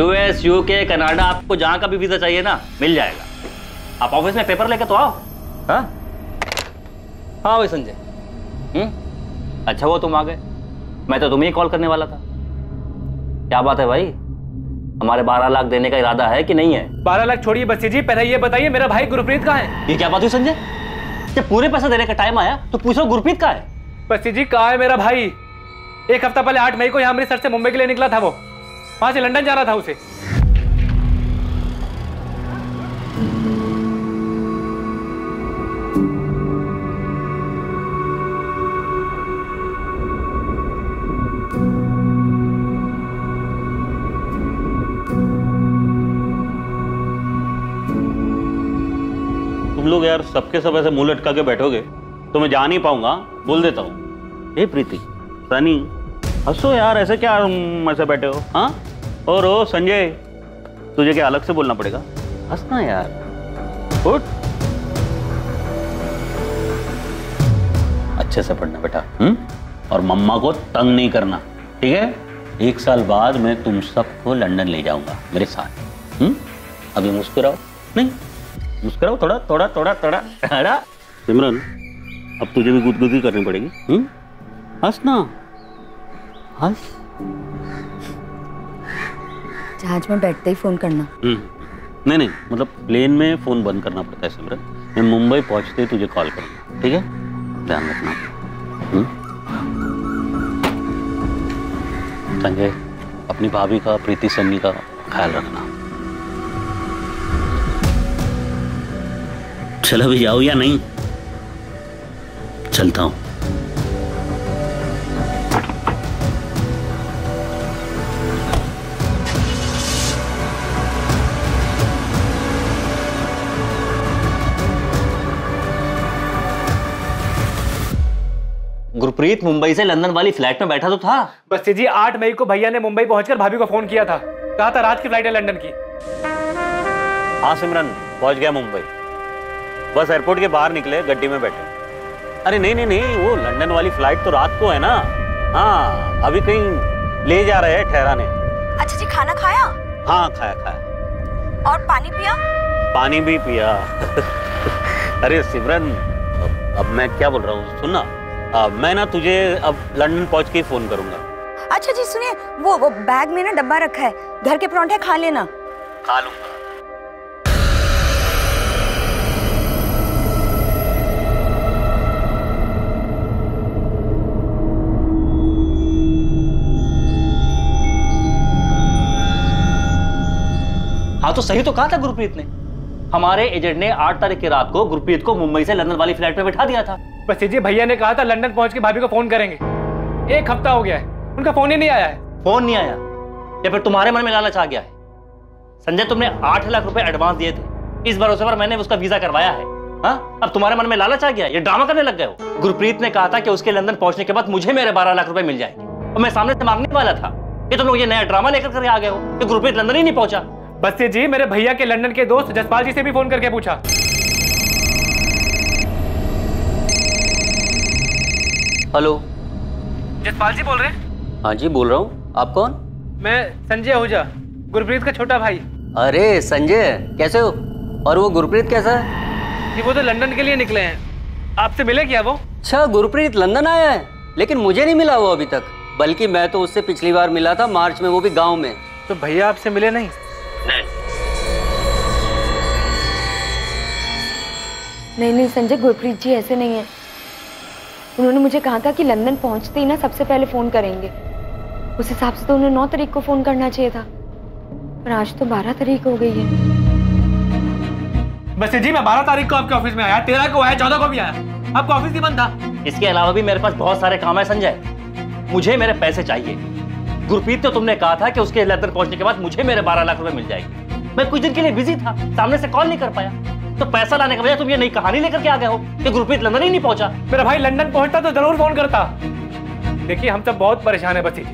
US, UK, Canada, आपको जहां का भी वीजा चाहिए ना मिल जाएगा। आप ऑफिस में पेपर लेके तो आओ। हाँ हाँ भाई संजय। अच्छा वो तुम आ गए, मैं तो तुम्हें ही कॉल करने वाला था। क्या बात है भाई, हमारे 12 लाख देने का इरादा है कि नहीं है? 12 लाख छोड़िए बस्सी जी, पहले ये बताइए मेरा भाई गुरप्रीत कहाँ है? ये क्या बात हुई संजय, जब पूरे पैसे देने का टाइम आया तो पूछो गुरप्रीत कहाँ है? बस्सी जी कहाँ है मेरा भाई? एक हफ्ता पहले 8 मई को यहाँ अमृतसर से मुंबई के लिए निकला था, वो वहां से लंदन जाना था उसे। तुम लोग यार सबके सब ऐसे मुंह लटका के बैठोगे तो मैं जा नहीं पाऊंगा, बोल देता हूँ। ए प्रीति, सनी, हंसो यार, ऐसे क्या ऐसे बैठे हो? हाँ, और ओ संजय, तुझे क्या अलग से बोलना पड़ेगा? हंसना यार, उठ। अच्छे से पढ़ना बेटा, और मम्मा को तंग नहीं करना, ठीक है? 1 साल बाद मैं तुम सबको लंदन ले जाऊंगा मेरे साथ। अभी मुस्कुराओ, नहीं मुस्कुराओ, थोड़ा थोड़ा थोड़ा थोड़ा थोड़ा। सिमरन, अब तुझे भी गुदगुदी करनी पड़ेगी। हंसना, हंस। जहाज में बैठते ही फोन करना। नहीं नहीं, मतलब प्लेन में फोन बंद करना पड़ता है सिमरन। मैं मुंबई पहुंचते ही तुझे कॉल करूंगा, ठीक है? ध्यान रखना। संजय, अपनी भाभी का, प्रीति सन्नी का ख्याल रखना। चलो भी जाओ या नहीं? चलता हूं। गुरप्रीत मुंबई से लंदन वाली फ्लाइट में बैठा तो था। बस्सी जी 8 मई को भैया ने मुंबई पहुंचकर भाभी को फोन किया था, कहा था रात की फ्लाइट है लंदन की। हाँ सिमरन, पहुंच गया मुंबई। बस एयरपोर्ट के बाहर निकले, गड्डी में बैठे। अरे नहीं नहीं नहीं, वो लंदन वाली फ्लाइट तो रात को है ना। हाँ, अभी कहीं ले जा रहे हैं ठहराने। अच्छा जी, खाना खाया? हाँ खाया खाया। और पानी पिया? पानी भी पिया। अरे सिमरन, अब मैं क्या बोल रहा हूँ, सुनना, मैं ना तुझे अब लंदन पहुंच के ही फोन करूंगा। अच्छा जी सुनिए, वो बैग में ना डब्बा रखा है, घर के परांठे खा लेना। खा लूंगा। हाँ तो सही तो कहा था गुरप्रीत ने। हमारे एजेंट ने 8 तारीख की रात को गुरप्रीत को मुंबई से लंदन वाली फ्लाइट पे बैठा दिया था। बस जी भैया ने कहा था लंदन पहुंच के भाभी को फोन करेंगे। 1 हफ्ता हो गया है, उनका फोन ही नहीं आया है। फोन नहीं आया या फिर तुम्हारे मन में लालच आ गया है? संजय, तुमने 8 लाख रुपए एडवांस दिए थे, इस भरोसे पर मैंने उसका वीजा करवाया है। हाँ, अब तुम्हारे मन में लालच आ गया, ये ड्रामा करने लग गए हो। गुरप्रीत ने कहा था कि उसके लंदन पहुंचने के बाद मुझे मेरे 12 लाख रुपए मिल जाएंगे, और मैं सामने से मांगने वाला था कि तुम लोग ये नया ड्रामा लेकर कर आ गए हो कि गुरप्रीत लंदन ही नहीं पहुंचा। बस्सी जी, मेरे भैया के लंदन के दोस्त जसपाल जी से भी फोन करके पूछा। हेलो, जसपाल जी बोल रहे हैं? हाँ जी बोल रहा हूँ, आप कौन? मैं संजय आहूजा, गुरप्रीत का छोटा भाई। अरे संजय, कैसे हो? और वो गुरप्रीत कैसा है? जी वो तो लंदन के लिए निकले हैं, आपसे मिले क्या वो? अच्छा, गुरप्रीत लंदन आया है, लेकिन मुझे नहीं मिला वो अभी तक। बल्कि मैं तो उससे पिछली बार मिला था मार्च में, वो भी गाँव में। तो भैया आपसे मिले नहीं? नहीं संजय, गुरप्रीत जी ऐसे नहीं है। उन्होंने मुझे कहा था कि लंदन पहुंचते ही ना सबसे पहले फोन करेंगे। उस हिसाब से तो उन्हें 9 तारीख को फोन करना चाहिए था, पर आज तो 12 तारीख हो गई है। बस जी मैं 12 तारीख को आपके ऑफिस में आया, 13 को आया, 14 को भी आया, आपका ऑफिस ही बंद था। इसके अलावा भी मेरे पास बहुत सारे काम है संजय, मुझे मेरे पैसे चाहिए। गुरप्रीत तो तुमने कहा था कि उसके लंदन पहुंचने के बाद मुझे मेरे 12 लाख रुपए मिल जाएंगे। मैं कुछ दिन के लिए बिजी था, सामने से कॉल नहीं कर पाया, तो पैसा लाने के बजाय तुम ये नई कहानी लेकर के आ गए हो कि गुरप्रीत लंदन ही नहीं पहुंचा। मेरा भाई लंदन पहुंचता तो जरूर फोन करता। देखिए हम सब बहुत परेशान है बस्सी जी।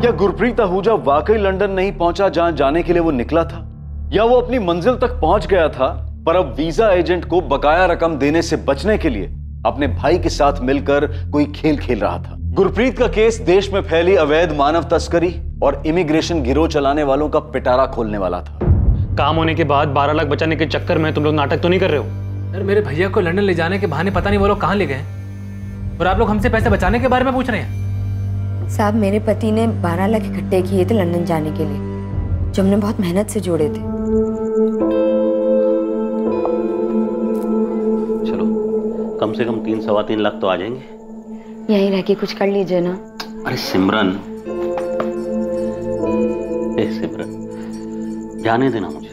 क्या गुरप्रीत आहूजा वाकई लंदन नहीं पहुंचा जहां जाने के लिए वो निकला था, या वो अपनी मंजिल तक पहुंच गया था पर अब वीजा एजेंट को बकाया रकम देने से बचने के लिए अपने भाई के साथ मिलकर कोई खेल खेल रहा था? गुरप्रीत का केस देश में फैली अवैध मानव तस्करी और इमिग्रेशन गिरोह चलाने वालों का पिटारा खोलने वाला था। काम होने के बाद 12 लाख बचाने के चक्कर में तुम लोग नाटक तो नहीं कर रहे हो? यार मेरे भैया को लंदन ले जाने के बहाने पता नहीं वो लोग कहाँ ले गए और आप लोग हमसे पैसे बचाने के बारे में पूछ रहे हैं। साहब, मेरे पति ने 12 लाख इकट्ठे किए थे लंदन जाने के लिए, जो हमने बहुत मेहनत से जोड़े थे। चलो कम से कम 3-3.25 लाख तो आ जाएंगे। यहीं रह के कुछ कर लीजिए ना। अरे सिमरन, सिमरन जाने देना मुझे।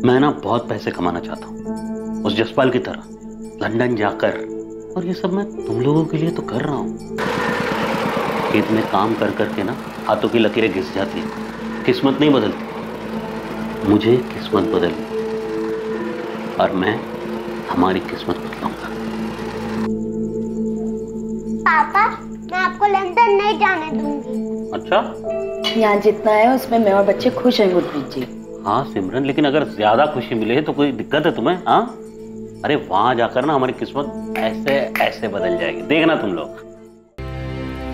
मैं ना बहुत पैसे कमाना चाहता हूँ उस जसपाल की तरह, लंदन जाकर। और ये सब मैं तुम लोगों के लिए तो कर रहा हूँ। खेत में काम कर करके ना हाथों की लकीरें घिस जाती है, किस्मत नहीं बदलती। मुझे किस्मत बदलनी और मैं हमारी किस्मत बदलाऊंगा। पापा, मैं आपको लंदन नहीं जाने दूंगी। अच्छा, यहाँ जितना है उसमें मैं और बच्चे खुश हैं गुरप्रीत जी। हाँ सिमरन, लेकिन अगर ज्यादा खुशी मिले तो कोई दिक्कत है तुम्हें? हाँ, अरे वहां जाकर ना हमारी किस्मत ऐसे ऐसे बदल जाएगी, देखना तुम लोग।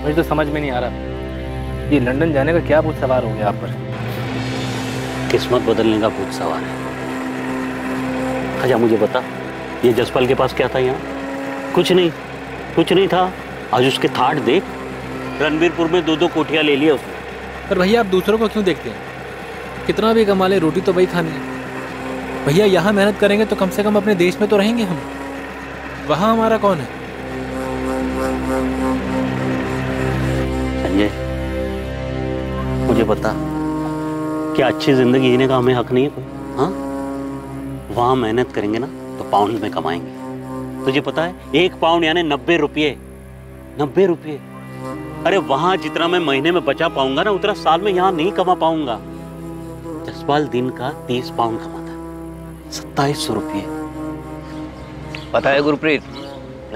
मुझे तो समझ में नहीं आ रहा ये लंदन जाने का क्या भूत सवार हो गया आप पर। किस्मत बदलने का भूत सवार है। अच्छा मुझे बता, ये जसपाल के पास क्या था यहाँ? कुछ नहीं था। आज उसके थाट देख, रणबीरपुर में 2-2 कोठियां ले लिया उसने। पर भैया आप दूसरों को क्यों देखते हैं? कितना भी कमा ले, रोटी तो वही खानी है। भैया यहाँ मेहनत करेंगे तो कम से कम अपने देश में तो रहेंगे हम। वहाँ हमारा कौन है? संजय मुझे बता, क्या अच्छी जिंदगी जीने का हमें हक नहीं है कोई? हाँ, वहाँ मेहनत करेंगे ना तो पाउंड में कमाएंगे। तुझे पता है 1 पाउंड यानी 90 रुपये। 90 रुपये। अरे वहां जितना मैं महीने में बचा पाऊंगा ना उतना साल में यहाँ नहीं कमा पाऊंगा। जसपाल दिन का 30 पाउंड कमाता है, 2700 रुपये। पता है गुरप्रीत,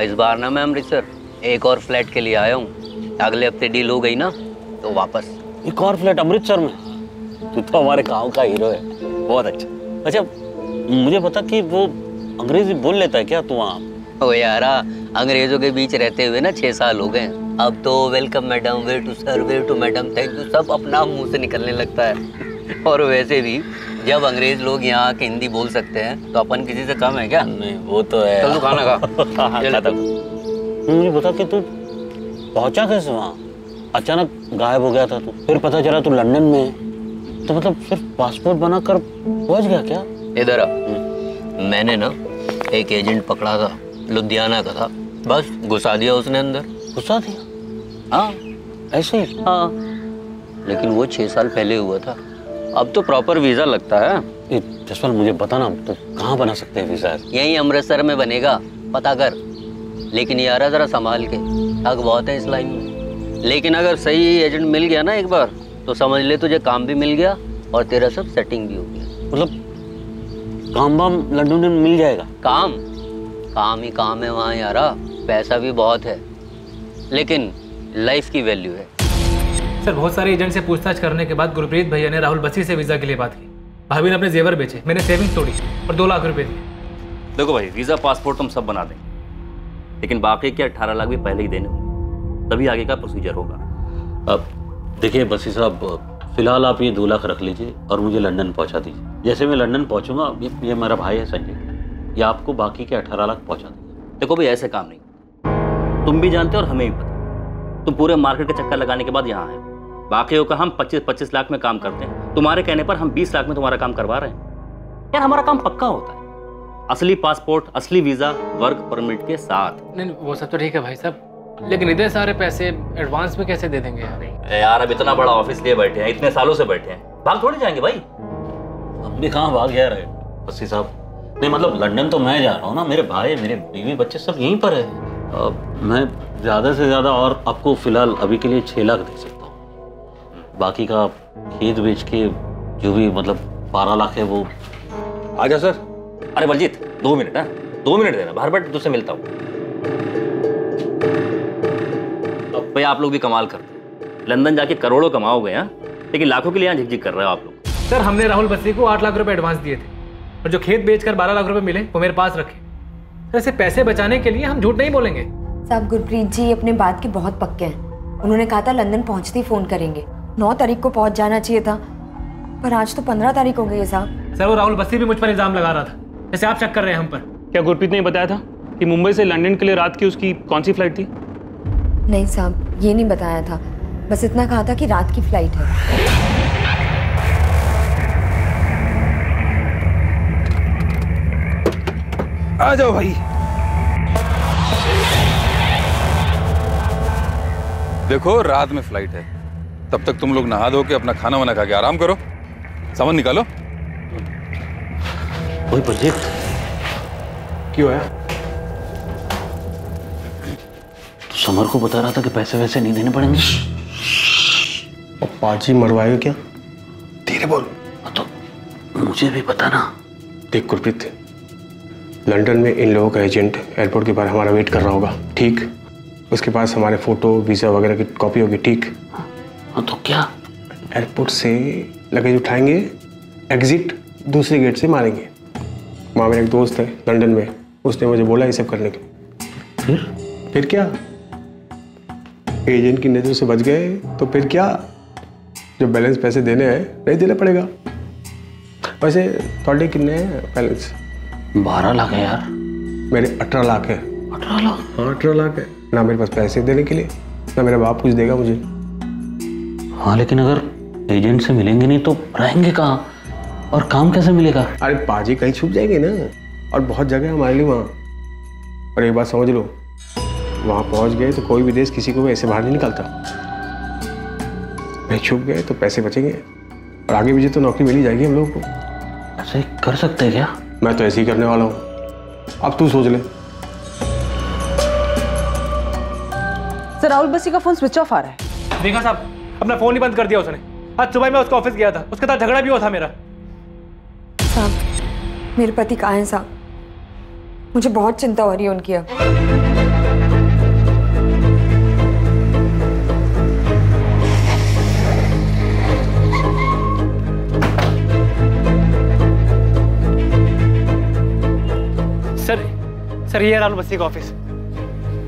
इस बार ना मैं अमृतसर एक और फ्लैट के लिए आया हूँ। अगले हफ्ते डील हो गई ना तो वापस। एक और फ्लैट अमृतसर में? तू तो हमारे गांव का हीरो है, बहुत अच्छा। अच्छा मुझे बता कि वो अंग्रेजी बोल लेता है क्या तू वहाँ? ओ यारा, अंग्रेजों के बीच रहते हुए ना 6 साल हो गए। अब तो welcome madam, way to sir, way to madam, thank you सब अपना मुंह से निकलने लगता है। और वैसे भी जब अंग्रेज लोग यहाँ के हिंदी बोल सकते हैं तो अपन किसी से कम है क्या? नहीं वो तो है। चल तू खाना खा। मुझे बता कि तू पहुंचा कैसे वहाँ? अचानक गायब हो गया था तू, फिर पता चला तू लंदन में है। तो मतलब सिर्फ पासपोर्ट बनाकर पहुंच गया क्या? इधर आ। मैंने ना एक एजेंट पकड़ा था, लुधियाना का था, बस घुसा दिया उसने अंदर। घुसा दिया? हाँ ऐसे ही? हाँ, लेकिन वो 6 साल पहले हुआ था। अब तो प्रॉपर वीजा लगता है। जसपाल मुझे बता ना, तो कहाँ बना सकते हैं वीजा? यहीं अमृतसर में बनेगा, पता कर। लेकिन यार जरा संभाल के, ठग बहुत है इस लाइन में। लेकिन अगर सही एजेंट मिल गया ना एक बार तो समझ ले तुझे काम भी मिल गया और तेरा सब सेटिंग भी हो गया। मतलब काम वाम लंदन में मिल जाएगा? काम ही काम है वहाँ यारा। पैसा भी बहुत है लेकिन लाइफ की वैल्यू है। सर बहुत सारे एजेंट से पूछताछ करने के बाद गुरप्रीत भैया ने राहुल बसी से वीजा के लिए बात की। भाभी ने अपने जेवर बेचे, मैंने सेविंग्स तोड़ी और 2 लाख रुपए दिए। देखो भाई, वीजा पासपोर्ट हम सब बना देंगे, लेकिन बाकी के 18 लाख भी पहले ही देने होंगे, तभी आगे का प्रोसीजर होगा। अब देखिए बसी साहब, फिलहाल आप ये 2 लाख रख लीजिए और मुझे लंदन पहुंचा दीजिए। जैसे मैं लंदन पहुंचूंगा, ये मेरा भाई है संजय, ये आपको बाकी के 18 लाख पहुंचा देंगे। देखो भाई, ऐसे काम नहीं, तुम भी जानते हो और हमें भी पता। तुम पूरे मार्केट के चक्कर लगाने के बाद यहाँ आए, बाकियों का हम 25-25 लाख में काम करते हैं। तुम्हारे कहने पर हम 20 लाख में तुम्हारा काम करवा रहे हैं। यार हमारा काम पक्का होता है, असली पासपोर्ट, असली वीजा, वर्क परमिट के साथ। नहीं वो सब तो ठीक है भाई साहब, लेकिन इतने सारे पैसे एडवांस में कैसे दे देंगे यार? यार अब इतना बड़ा ऑफिस लिए बैठे हैं, इतने सालों से बैठे हैं, भाग थोड़ी जाएंगे भाई। हम भी कहाँ भाग जा रहे बसी साहब? नहीं मतलब लंदन तो मैं जा रहा हूँ ना, मेरे भाई, मेरे बीवी, बच्चे सब यहीं पर है। मैं ज़्यादा से ज़्यादा और आपको फिलहाल अभी के लिए 6 लाख दे सकता हूँ। बाकी का खेत बेच के जो भी मतलब 12 लाख है वो। आजा सर। अरे बलजीत 2 मिनट है, 2 मिनट देना, बाहर बैठ तुझसे मिलता हूँ। अब भाई आप लोग भी कमाल करते हैं, लंदन जाके करोड़ों कमाओगे हैं, लेकिन लाखों के लिए यहाँ झिकझिक कर रहे हो आप लोग। सर हमने राहुल बसी को 8 लाख रुपए एडवांस दिए थे और जो खेत बेचकर 12 लाख रुपए मिले वो मेरे पास रखे। ऐसे पैसे बचाने के लिए हम झूठ नहीं बोलेंगे। साहब गुरप्रीत जी अपने बात के बहुत पक्के हैं। उन्होंने कहा था लंदन पहुंचते ही फोन करेंगे। 9 तारीख को पहुंच जाना चाहिए था, पर आज तो 15 तारीख हो गई है साहब। सर वो राहुल बस्सी भी मुझ पर इल्जाम लगा रहा था, जैसे आप शक कर रहे हैं हम पर। क्या गुरप्रीत ने बताया था कि मुंबई से लंदन के लिए रात की उसकी कौन सी फ्लाइट थी? नहीं साहब, ये नहीं बताया था, बस इतना कहा था कि रात की फ्लाइट है। आ जाओ भाई। देखो रात में फ्लाइट है, तब तक तुम लोग नहा धो के अपना खाना वाना खा के आराम करो। सामान निकालो। वही बल्ले क्यों है? तो समर को बता रहा था कि पैसे वैसे नहीं देने पड़ेंगे। और पाजी मरवाएगा क्या? धीरे बोल। तो मुझे भी पता ना। देख गुरप्रीत, लंदन में इन लोगों का एजेंट एयरपोर्ट के बाहर हमारा वेट कर रहा होगा, ठीक? उसके पास हमारे फोटो वीज़ा वगैरह की कॉपी होगी, ठीक? हाँ तो क्या? एयरपोर्ट से लगेज उठाएंगे, एग्जिट दूसरे गेट से मारेंगे। वहाँ मेरा एक दोस्त है लंदन में, उसने मुझे बोला ये सब करने के। फिर क्या? एजेंट की नज़र से बच गए तो फिर क्या? जो बैलेंस पैसे देने हैं नहीं देना पड़ेगा। वैसे थोड़े कितने हैं बैलेंस? 12 लाख है यार। मेरे 18 लाख है। 18 लाख? हाँ 18 लाख है। ना मेरे पास पैसे देने के लिए, ना मेरा बाप कुछ देगा मुझे। हाँ लेकिन अगर एजेंट से मिलेंगे नहीं तो रहेंगे कहाँ और काम कैसे मिलेगा? अरे पाजी कहीं छुप जाएंगे ना, और बहुत जगह है हमारे लिए वहाँ। और एक बात समझ लो, वहाँ पहुँच गए तो कोई भी देश किसी को ऐसे बाहर नहीं निकालता। नहीं छुप गए तो पैसे बचेंगे, और आगे भी तो नौकरी मिल ही जाएगी हम लोगों को। ऐसे कर सकते हैं क्या? मैं तो ऐसे ही करने वाला हूँ, अब तू सोच ले। सर राहुल बस्सी का फोन स्विच ऑफ आ रहा है। देखा साहब, अपना फोन ही बंद कर दिया उसने। आज सुबह मैं उसका ऑफिस गया था, उसके साथ झगड़ा भी हुआ था मेरा। साहब मेरे पति कहाँ हैं साहब? मुझे बहुत चिंता हो रही है उनकी अब। सर ये राहुल बस्सी का ऑफिस,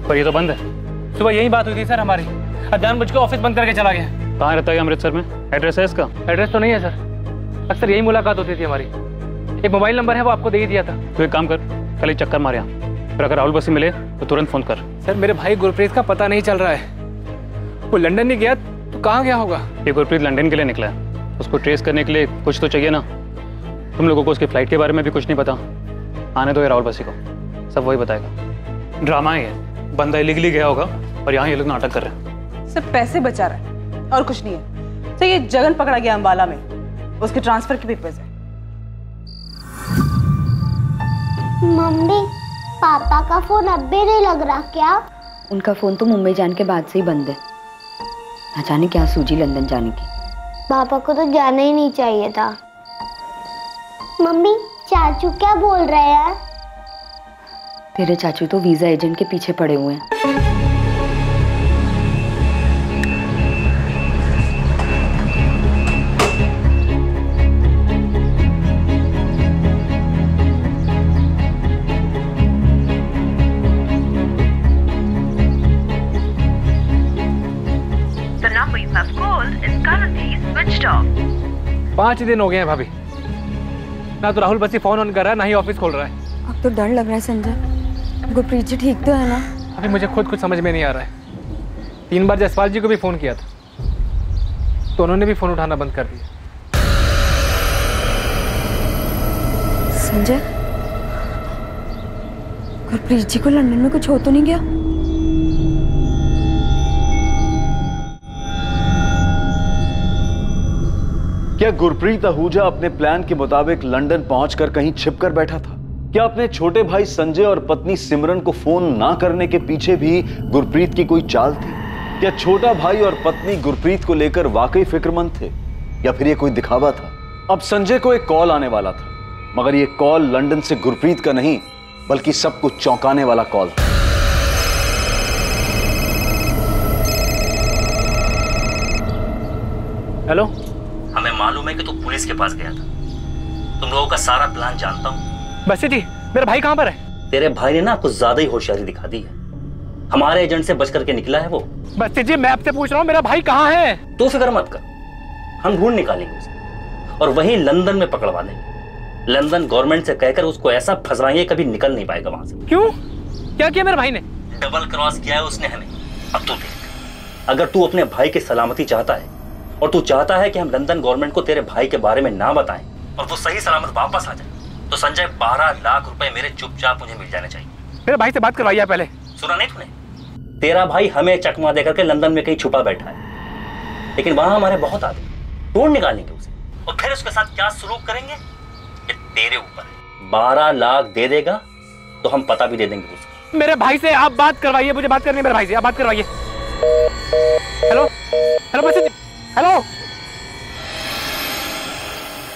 पर ये तो बंद है। सुबह यही बात हुई थी सर हमारी, अब जानबूझ के ऑफिस बंद करके चला गया। कहाँ रहता है अमृतसर में? एड्रेस है इसका? एड्रेस तो नहीं है सर, अक्सर यही मुलाकात होती थी हमारी। एक मोबाइल नंबर है, वो आपको दे ही दिया था। तो एक काम कर, कल ही चक्कर मार यहाँ, फिर अगर राहुल बस्सी मिले तो तुरंत फोन कर। सर मेरे भाई गुरप्रीत का पता नहीं चल रहा है। वो लंदन नहीं गया तो कहाँ गया होगा? ये गुरप्रीत लंदन के लिए निकला है, उसको ट्रेस करने के लिए कुछ तो चाहिए ना। तुम लोगों को उसकी फ्लाइट के बारे में भी कुछ नहीं पता। आने दो ये राहुल बस्सी को, सब वही बताएगा। ड्रामा है ये, बंदा इलीगली गया होगा और यहाँ ये लोग नाटक कर रहे हैं। सर पैसे बचा रहा है और कुछ नहीं है। सर ये जगन पकड़ा गया अंबाला में, उसके ट्रांसफर के पेपर्स है। मम्मी पापा का फोन अब भी नहीं लग रहा क्या? उनका फोन तो मुंबई जाने के बाद से ही बंद है। ना जाने क्या सूझी लंदन जाने की। पापा को तो जाना ही नहीं चाहिए था। मम्मी चाचू क्या बोल रहे हैं? तेरे चाचू तो वीजा एजेंट के पीछे पड़े हुए हैं। The number you have called is currently switched off. 5 दिन हो गए हैं भाभी, ना तो राहुल बस्सी फोन ऑन कर रहा है, ना ही ऑफिस खोल रहा है। अब तो डर लग रहा है संजय। गुरप्रीत जी ठीक तो है ना? अभी मुझे खुद कुछ समझ में नहीं आ रहा है। 3 बार जसपाल जी को भी फोन किया था तो उन्होंने भी फोन उठाना बंद कर दिया। संजय, गुरप्रीत जी को लंदन में कुछ हो तो नहीं गया? क्या गुरप्रीत आहूजा अपने प्लान के मुताबिक लंदन पहुंचकर कहीं छिपकर बैठा था? क्या अपने छोटे भाई संजय और पत्नी सिमरन को फोन ना करने के पीछे भी गुरप्रीत की कोई चाल थी? क्या छोटा भाई और पत्नी गुरप्रीत को लेकर वाकई फिक्रमंद थे, या फिर ये कोई दिखावा था? अब संजय को एक कॉल आने वाला था, मगर ये कॉल लंदन से गुरप्रीत का नहीं बल्कि सबको चौंकाने वाला कॉल था। हेलो, हमें मालूम है कि तू पुलिस के पास गया था। तुम लोगों का सारा प्लान जानता हूँ। बस्सी जी, मेरा भाई कहाँ पर है? तेरे भाई ने ना कुछ ज्यादा ही होशियारी दिखा दी है। हमारे एजेंट से बच करके निकला है वो। बस्सी जी मैं आपसे पूछ रहा हूँ मेरा भाई कहाँ है? तू फिक्र मत कर, हम ढूंढ निकालेंगे उसे और वहीं लंदन में पकड़वा देंगे। लंदन गवर्नमेंट से कहकर उसको ऐसा फंसवाएंगे कभी निकल नहीं पाएगा वहां से। क्यों? क्या किया मेरे भाई ने? डबल क्रॉस किया है उसने हमें। अब तू देख, अगर तू अपने भाई की सलामती चाहता है और तू चाहता है कि हम लंदन गवर्नमेंट को तेरे भाई के बारे में ना बताएं और वो सही सलामत वापस आ जाए, तो संजय 12 लाख रुपए मेरे चुपचाप मुझे मिल जाने चाहिए। मेरे भाई से बात करवाइए पहले। सुना नहीं तूने? तेरा भाई हमें चकमा देकर के लंदन में कहीं छुपा बैठा है, लेकिन वहां हमारे बहुत आदमी ढूंढ निकालेंगे उसे और फिर उसके साथ क्या सलूक करेंगे ये तेरे ऊपर है। 12 लाख दे देगा तो हम पता भी दे देंगे उसको। मेरे भाई से आप बात करवाइए, मुझे बात करनी है मेरे भाई से, आप बात करवाइए। हेलो हेलो बच्चे, हेलो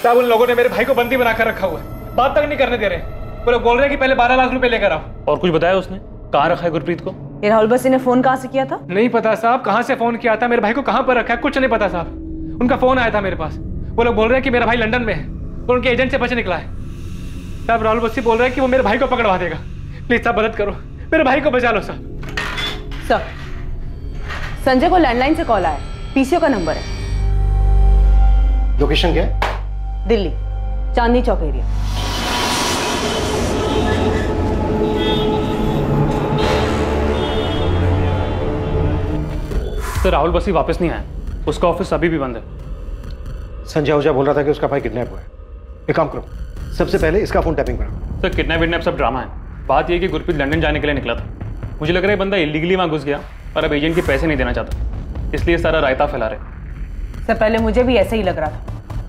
साहब, उन लोगों ने मेरे भाई को बंदी बनाकर रखा हुआ है, बात तक नहीं करने दे रहे। वो लोग बोल रहे हैं कि पहले 12 लाख रुपए लेकर आओ। और कुछ बताया उसने? कहाँ रखा है गुरप्रीत को? ये राहुल बस्सी ने फोन कहाँ से किया था? नहीं पता साहब, कहाँ से फोन किया था, मेरे भाई को कहाँ पर रखा है कुछ नहीं पता साहब। उनका फोन आया था मेरे पास, वो लोग बोल रहे हैं कि मेरा भाई लंदन में है और उनके एजेंट से बच निकला है। साहब राहुल बस्सी बोल रहे हैं कि वो मेरे भाई को पकड़वा देगा। प्लीज साहब मदद करो, मेरे भाई को बचा लो साहब। सर, संजय को लैंडलाइन से कॉल आया, पीसीओ का नंबर है। लोकेशन क्या है? दिल्ली, चांदनी चौक एरिया। सर राहुल बस्सी वापस नहीं आया, उसका ऑफिस अभी भी बंद है। संजय आहूजा बोल रहा था कि उसका भाई किडनैप हुआ है। एक काम करो, सबसे पहले इसका फोन टैपिंग करो। सर किडनैप विडनैप सब ड्रामा है। बात यह कि गुरप्रीत लंदन जाने के लिए निकला था। मुझे लग रहा है बंदा इलीगली वहां घुस गया और अब एजेंट के पैसे नहीं देना चाहता, इसलिए सारा रायता फैला रहे। सर पहले मुझे भी ऐसे ही लग रहा था,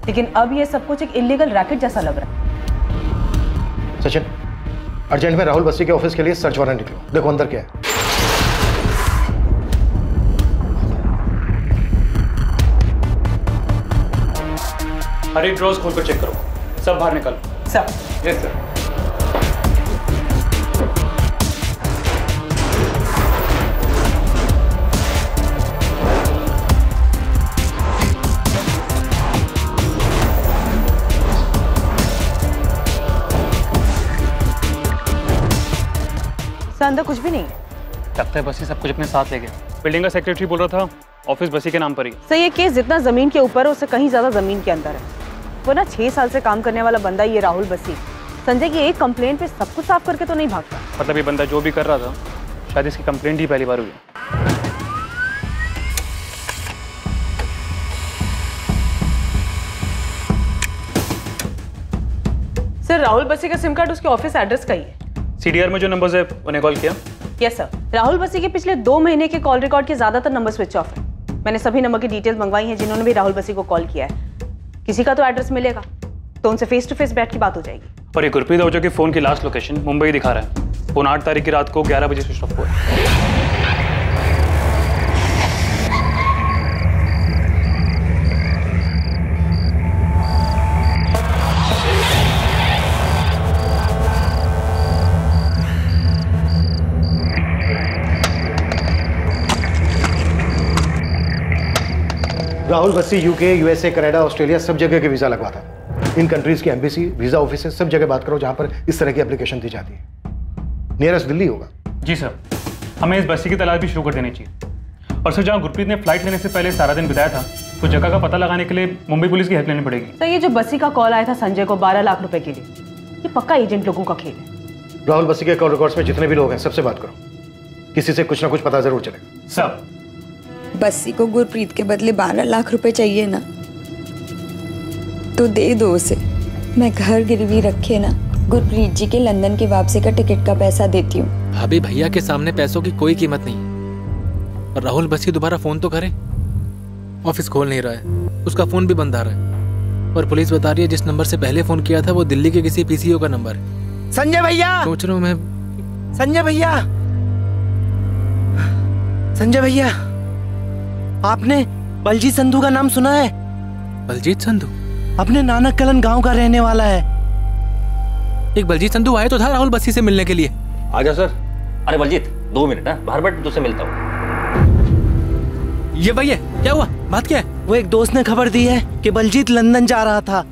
लेकिन अब ये सब कुछ एक इलीगल रैकेट जैसा लग रहा है। सचिन, अर्जेंट में राहुल बस्सी के ऑफिस के लिए सर्च वारंट निकलो, देखो अंदर क्या है। हर एक ड्रॉज खोल कर चेक करो, सब बाहर निकालो। सर। Yes sir. अंदर कुछ भी नहीं है। लगता है बसी सब कुछ अपने साथ ले गया। बिल्डिंग का सेक्रेटरी बोल रहा था ऑफिस बसी के नाम पर ही। सर ये केस जितना जमीन के ऊपर है उससे कहीं ज्यादा जमीन के अंदर है। वो ना 6 साल से काम करने वाला बंदा ये राहुल बस्सी संजय की एक कंप्लेंट पे सब कुछ साफ करके तो नहीं भागता। मतलब ये बंदा जो भी कर रहा था शायद इसकी कंप्लेंट ही पहली बार हुई। सर राहुल बस्सी का सिम कार्ड उसके ऑफिस एड्रेस का ही है। सीडीआर में जो नंबर्स है उन्हें कॉल किया? Yes sir. राहुल बस्सी के पिछले 2 महीने के कॉल रिकॉर्ड के ज्यादातर नंबर स्विच ऑफ है। मैंने सभी नंबर की डिटेल्स मंगवाई हैं जिन्होंने भी राहुल बस्सी को कॉल किया है। किसी का तो एड्रेस मिलेगा तो उनसे फेस टू फेस बैठ की बात हो जाएगी। और ये गुरप्रीत आहूजा की फोन की लास्ट लोकेशन मुंबई दिखा रहा है। फोन 8 तारीख की रात को 11 बजे स्विच ऑफ हुआ है। Rahul Bassi UK, USA, Canada, Australia सब जगह के वीजा लगवाता है। इन कंट्रीज की एम्बेसी, वीजा ऑफिस सब जगह बात करो जहां पर इस तरह की एप्लीकेशन दी जाती है। नियरेस्ट दिल्ली होगा। जी सर, हमें इस बस्सी की तलाश भी शुरू कर देनी चाहिए। और सर जहाँ गुरप्रीत ने फ्लाइट लेने से पहले सारा दिन बिताया था तो जगह का पता लगाने के लिए मुंबई पुलिस की हेल्प लेनी पड़ेगी। सर ये जो बस्सी का कॉल आया था संजय को 12 लाख रुपए के लिए, ये पक्का एजेंट लोगों का खेल है। राहुल बस्सी के कॉल रिकॉर्ड्स में जितने भी लोग हैं सबसे बात करो, किसी से कुछ ना कुछ पता जरूर चलेगा। सब बस्सी को गुरप्रीत के बदले 12 लाख रुपए चाहिए ना, तो दे दो उसे। मैं घर गिरवी रखे ना गुरप्रीत जी के लंदन की वापसी का टिकट का पैसा देती हूँ। भाभी भैया के सामने पैसों की कोई कीमत नहीं। और राहुल बस्सी दोबारा फोन तो करे, ऑफिस खोल नहीं रहा है, उसका फोन भी बंद आ रहा है। और पुलिस बता रही है जिस नंबर से पहले फोन किया था वो दिल्ली के किसी पीसीओ का नंबर है। संजय भैया, सोच रहा हूँ मैं। संजय भैया, संजय भैया, आपने बलजीत संधू का नाम सुना है? बलजीत संधू अपने नानक कलन गांव का रहने वाला है। एक बलजीत संधू आया तो था राहुल बस्सी से मिलने के लिए। आजा सर। अरे बलजीत 2 मिनट ना, बाहर बैठ, तुझसे मिलता हूँ। ये भैया क्या हुआ, बात क्या है? वो एक दोस्त ने खबर दी है कि बलजीत लंदन जा रहा था,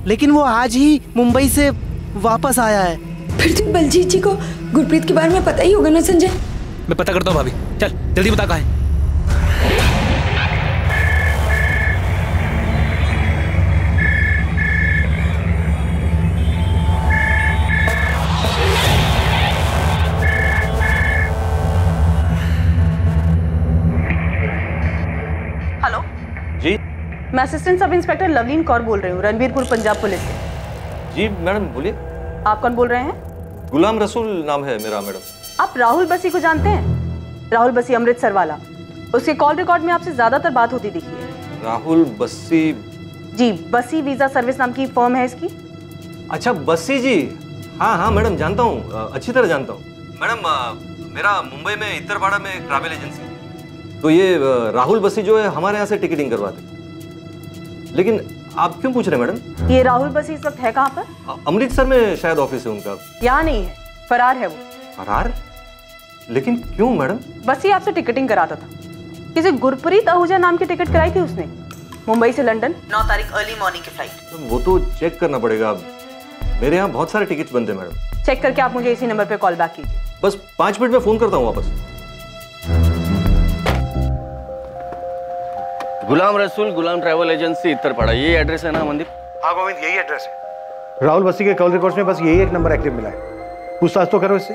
लेकिन वो आज ही मुंबई से वापस आया है। फिर तो बलजीत जी को गुरप्रीत के बारे में पता ही होगा ना संजय? मैं पता करता हूँ भाभी। चल जल्दी बता कहाँ है। हेलो जी मैं assistant sub inspector Lovleen Kaur बोल रही हूँ, रणबीरपुर पंजाब पुलिस से। जी मैडम बोलिए। आप कौन बोल रहे हैं? गुलाम रसूल नाम है मेरा मैडम। आप राहुल बसी को जानते हैं? राहुल बसी अमृतसर वाला, उसके कॉल रिकॉर्ड में आपसे ज्यादातर बात होती दिखी है। राहुल बस्सी? जी, बसी वीजा सर्विस नाम की फर्म है इसकी। अच्छा बस्सी जी, हाँ हाँ मैडम जानता हूँ, अच्छी तरह जानता हूँ मैडम। मेरा मुंबई में इतरपाड़ा में एक ट्रैवल एजेंसी, तो ये राहुल बस्सी जो है हमारे यहाँ से टिकटिंग करवाते। लेकिन आप क्यों पूछ रहे हैं मैडम? ये राहुल बसी इस वक्त है कहाँ पर? अमृतसर में शायद ऑफिस है उनका। यहाँ नहीं है, फरार है वो। फरार? लेकिन क्यों मैडम? बसी आपसे टिकटिंग कराता था। किसी गुरप्रीत आहूजा नाम की टिकट कराई थी उसने, मुंबई से लंदन 9 तारीख अर्ली मॉर्निंग की फ्लाइट। वो तो चेक करना पड़ेगा। अब मेरे यहाँ बहुत सारे टिकट्स बनते हैं मैडम। चेक करके आप मुझे इसी नंबर पे कॉल बैक कीजिए। बस 5 मिनट में फोन करता हूँ वापस। गुलाम रसूल, गुलाम ट्रैवल एजेंसी इतरपाड़ा, ये एड्रेस है ना मनदीप? हाँ गोविंद, यही एड्रेस है। राहुल बस्सी के कॉल रिकॉर्ड्स में बस यही एक नंबर एक्टिव मिला है। पूछताछ तो करो इससे।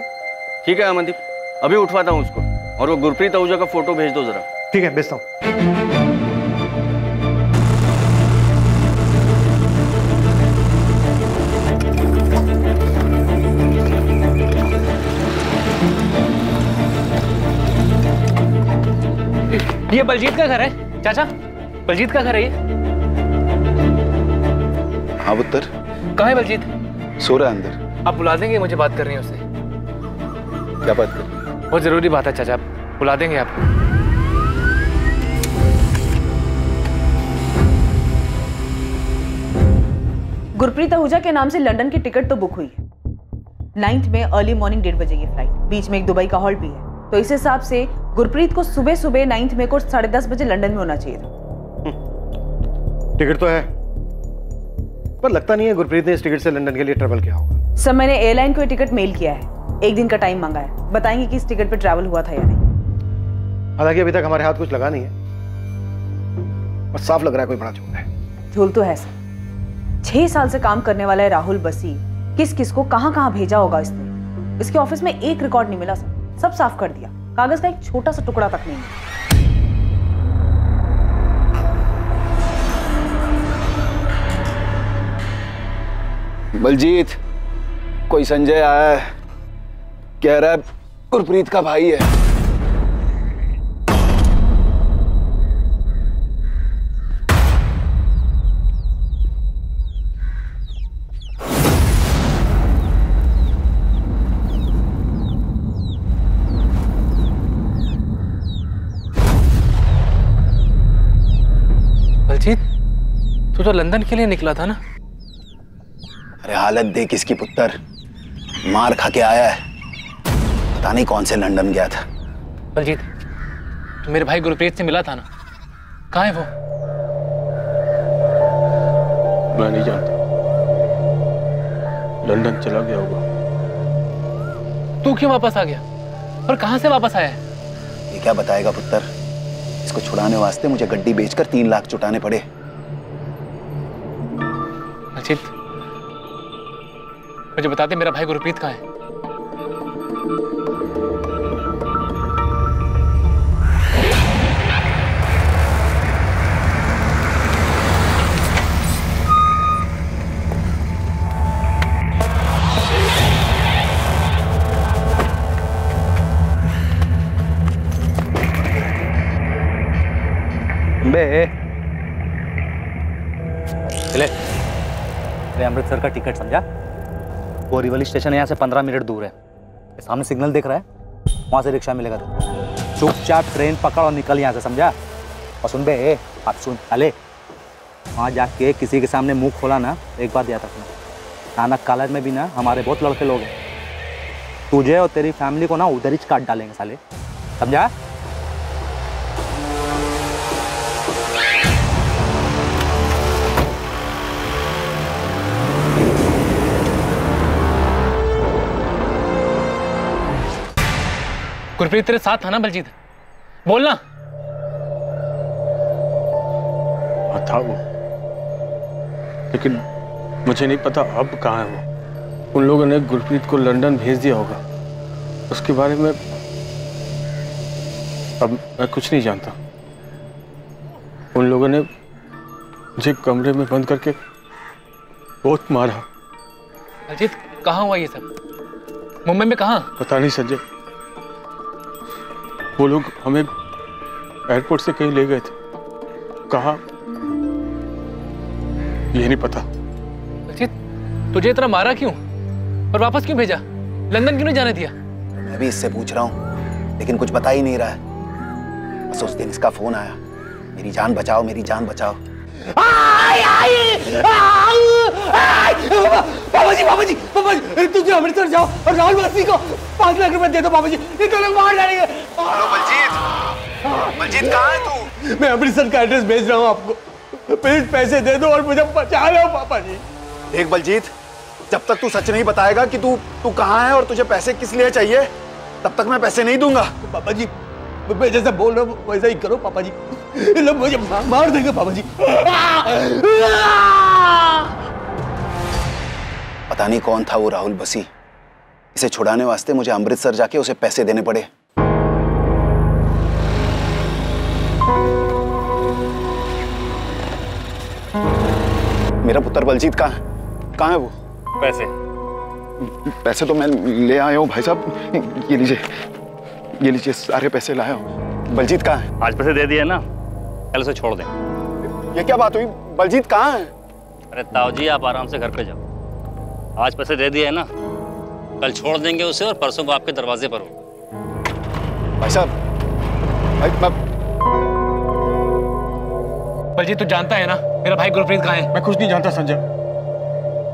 ठीक है अमनदीप, अभी उठवाता हूँ उसको, और वो गुरप्रीत आहूजा का फोटो भेज दो जरा। ठीक है, भेजता हूँ। ये बलजीत का घर है चाचा, बलजीत का घर है ये। हाँ पुत्र। कहाँ है बलजीत? सो रहा है अंदर। आप बुला देंगे, मुझे बात करनी है उससे। क्या बात कर? बहुत जरूरी बात है चाचा, आप बुला देंगे आपको। गुरप्रीत आहूजा के नाम से लंदन की टिकट तो बुक हुई है। 9th में अर्ली मॉर्निंग 1:30 बजे की फ्लाइट, बीच में एक दुबई का हॉल्ट भी है। तो इस हिसाब से गुरप्रीत को सुबह सुबह 9th में को 10:30 बजे लंदन में होना चाहिए था। टिकट तो है, पर लगता नहीं है गुरप्रीत ने इस टिकट से लंदन के लिए ट्रैवल किया होगा। सर मैंने एयरलाइन को ये टिकट मेल किया है, 1 दिन का टाइम मांगा है, बताएंगे कि इस टिकट पे ट्रैवल हुआ था या नहीं। हालांकि अभी तक हमारे हाथ कुछ लगा नहीं है, पर साफ लग रहा है कोई बड़ा झूठ है। झूल तो है सर। 6 साल से काम करने वाला है राहुल बसी, किस किस को कहां कहां भेजा होगा इसने। इसके ऑफिस में एक रिकॉर्ड नहीं मिला सर, सब साफ कर दिया, कागज का एक छोटा सा टुकड़ा तक नहीं है। बलजीत, कोई संजय आया है, कह रहा है गुरप्रीत का भाई है। बलजीत, तू तो लंदन के लिए निकला था ना? अरे हालत देख इसकी पुत्र, मार खा के आया है, पता नहीं कौन से लंदन गया था। बलजीत, तो मेरे भाई गुरप्रीत से मिला था ना, कहाँ है वो? मैं नहीं जानता, लंदन चला गया होगा। तू क्यों वापस आ गया और कहाँ से वापस आया है? ये क्या बताएगा पुत्र, इसको छुड़ाने वास्ते मुझे गड्डी बेचकर 3 लाख जुटाने पड़े। बलजीत, मुझे बता दे मेरा भाई गुरप्रीत कहाँ है? चले, अमृतसर का टिकट समझा? बोरीवली स्टेशन यहाँ से 15 मिनट दूर है। सामने सिग्नल दिख रहा है, वहाँ से रिक्शा मिलेगा तो चुपचाप ट्रेन पकड़ और निकल यहाँ से, समझा? और सुन बे, आप सुन, अले वहाँ जाके किसी के सामने मुंह खोला ना, एक बात याद रखना, नानक कॉलेज में भी ना हमारे बहुत लड़के लोग हैं, तुझे और तेरी फैमिली को ना उधर ही काट डालेंगे साले, समझा? गुरप्रीत तेरे साथ था ना बलजीत? बोलना। हाँ था वो, लेकिन मुझे नहीं पता अब कहाँ है वो। उन लोगों ने गुरप्रीत को लंदन भेज दिया होगा। उसके बारे में अब मैं कुछ नहीं जानता। उन लोगों ने मुझे कमरे में बंद करके बहुत मारा। बलजीत कहाँ हुआ ये सब? मुंबई में कहाँ? पता नहीं संजय, वो लोग हमें एयरपोर्ट से कहीं ले गए थे। कहाँ ये नहीं पता। बलजीत तुझे इतना मारा क्यों और वापस क्यों भेजा? लंदन क्यों नहीं जाने दिया? मैं भी इससे पूछ रहा हूँ, लेकिन कुछ बता ही नहीं रहा है। बस उस दिन इसका फोन आया, मेरी जान बचाओ, मेरी जान बचाओ। बाबा जी, तुझे अमृतसर जाओ और राहुल बस्सी को 5 लाख रुपए दे दो बाबा जी, ये तो लोग मार डालेंगे। हेलो बलजीत कहाँ है तू? मैं अमृतसर का एड्रेस भेज रहा हूँ आपको, प्लीज पैसे दे दो और मुझे बचा लो पापा जी। देख बलजीत, जब तक तू सच नहीं बताएगा कि तू कहाँ है और तुझे पैसे किस लिए चाहिए, तब तक मैं पैसे नहीं दूंगा। पापा जी मैं जैसा बोल रहा हूँ वैसा ही करो पापा जी, ये लोग मुझे मार देंगे पापा जी। पता नहीं कौन था वो राहुल बसी, इसे छुड़ाने वास्ते मुझे अमृतसर जाके उसे पैसे देने पड़े। मेरा पुत्र बलजीत कहाँ है वो? पैसे तो मैं ले आया हूँ भाई साहब, ये लीजिए सारे पैसे लाया हूँ। बलजीत कहाँ है? आज पैसे दे दिए ना, कल उसे छोड़ दें। ये क्या बात हुई? बलजीत कहाँ है? अरे ताऊ जी आप आराम से घर पे जाओ, आज पैसे दे दिए ना, कल छोड़ देंगे उसे और परसों को आपके दरवाजे पर हो। भाई साहब, बलजीत तू जानता है ना मेरा भाई गुरप्रीत कहाँ है? मैं कुछ नहीं जानता संजय,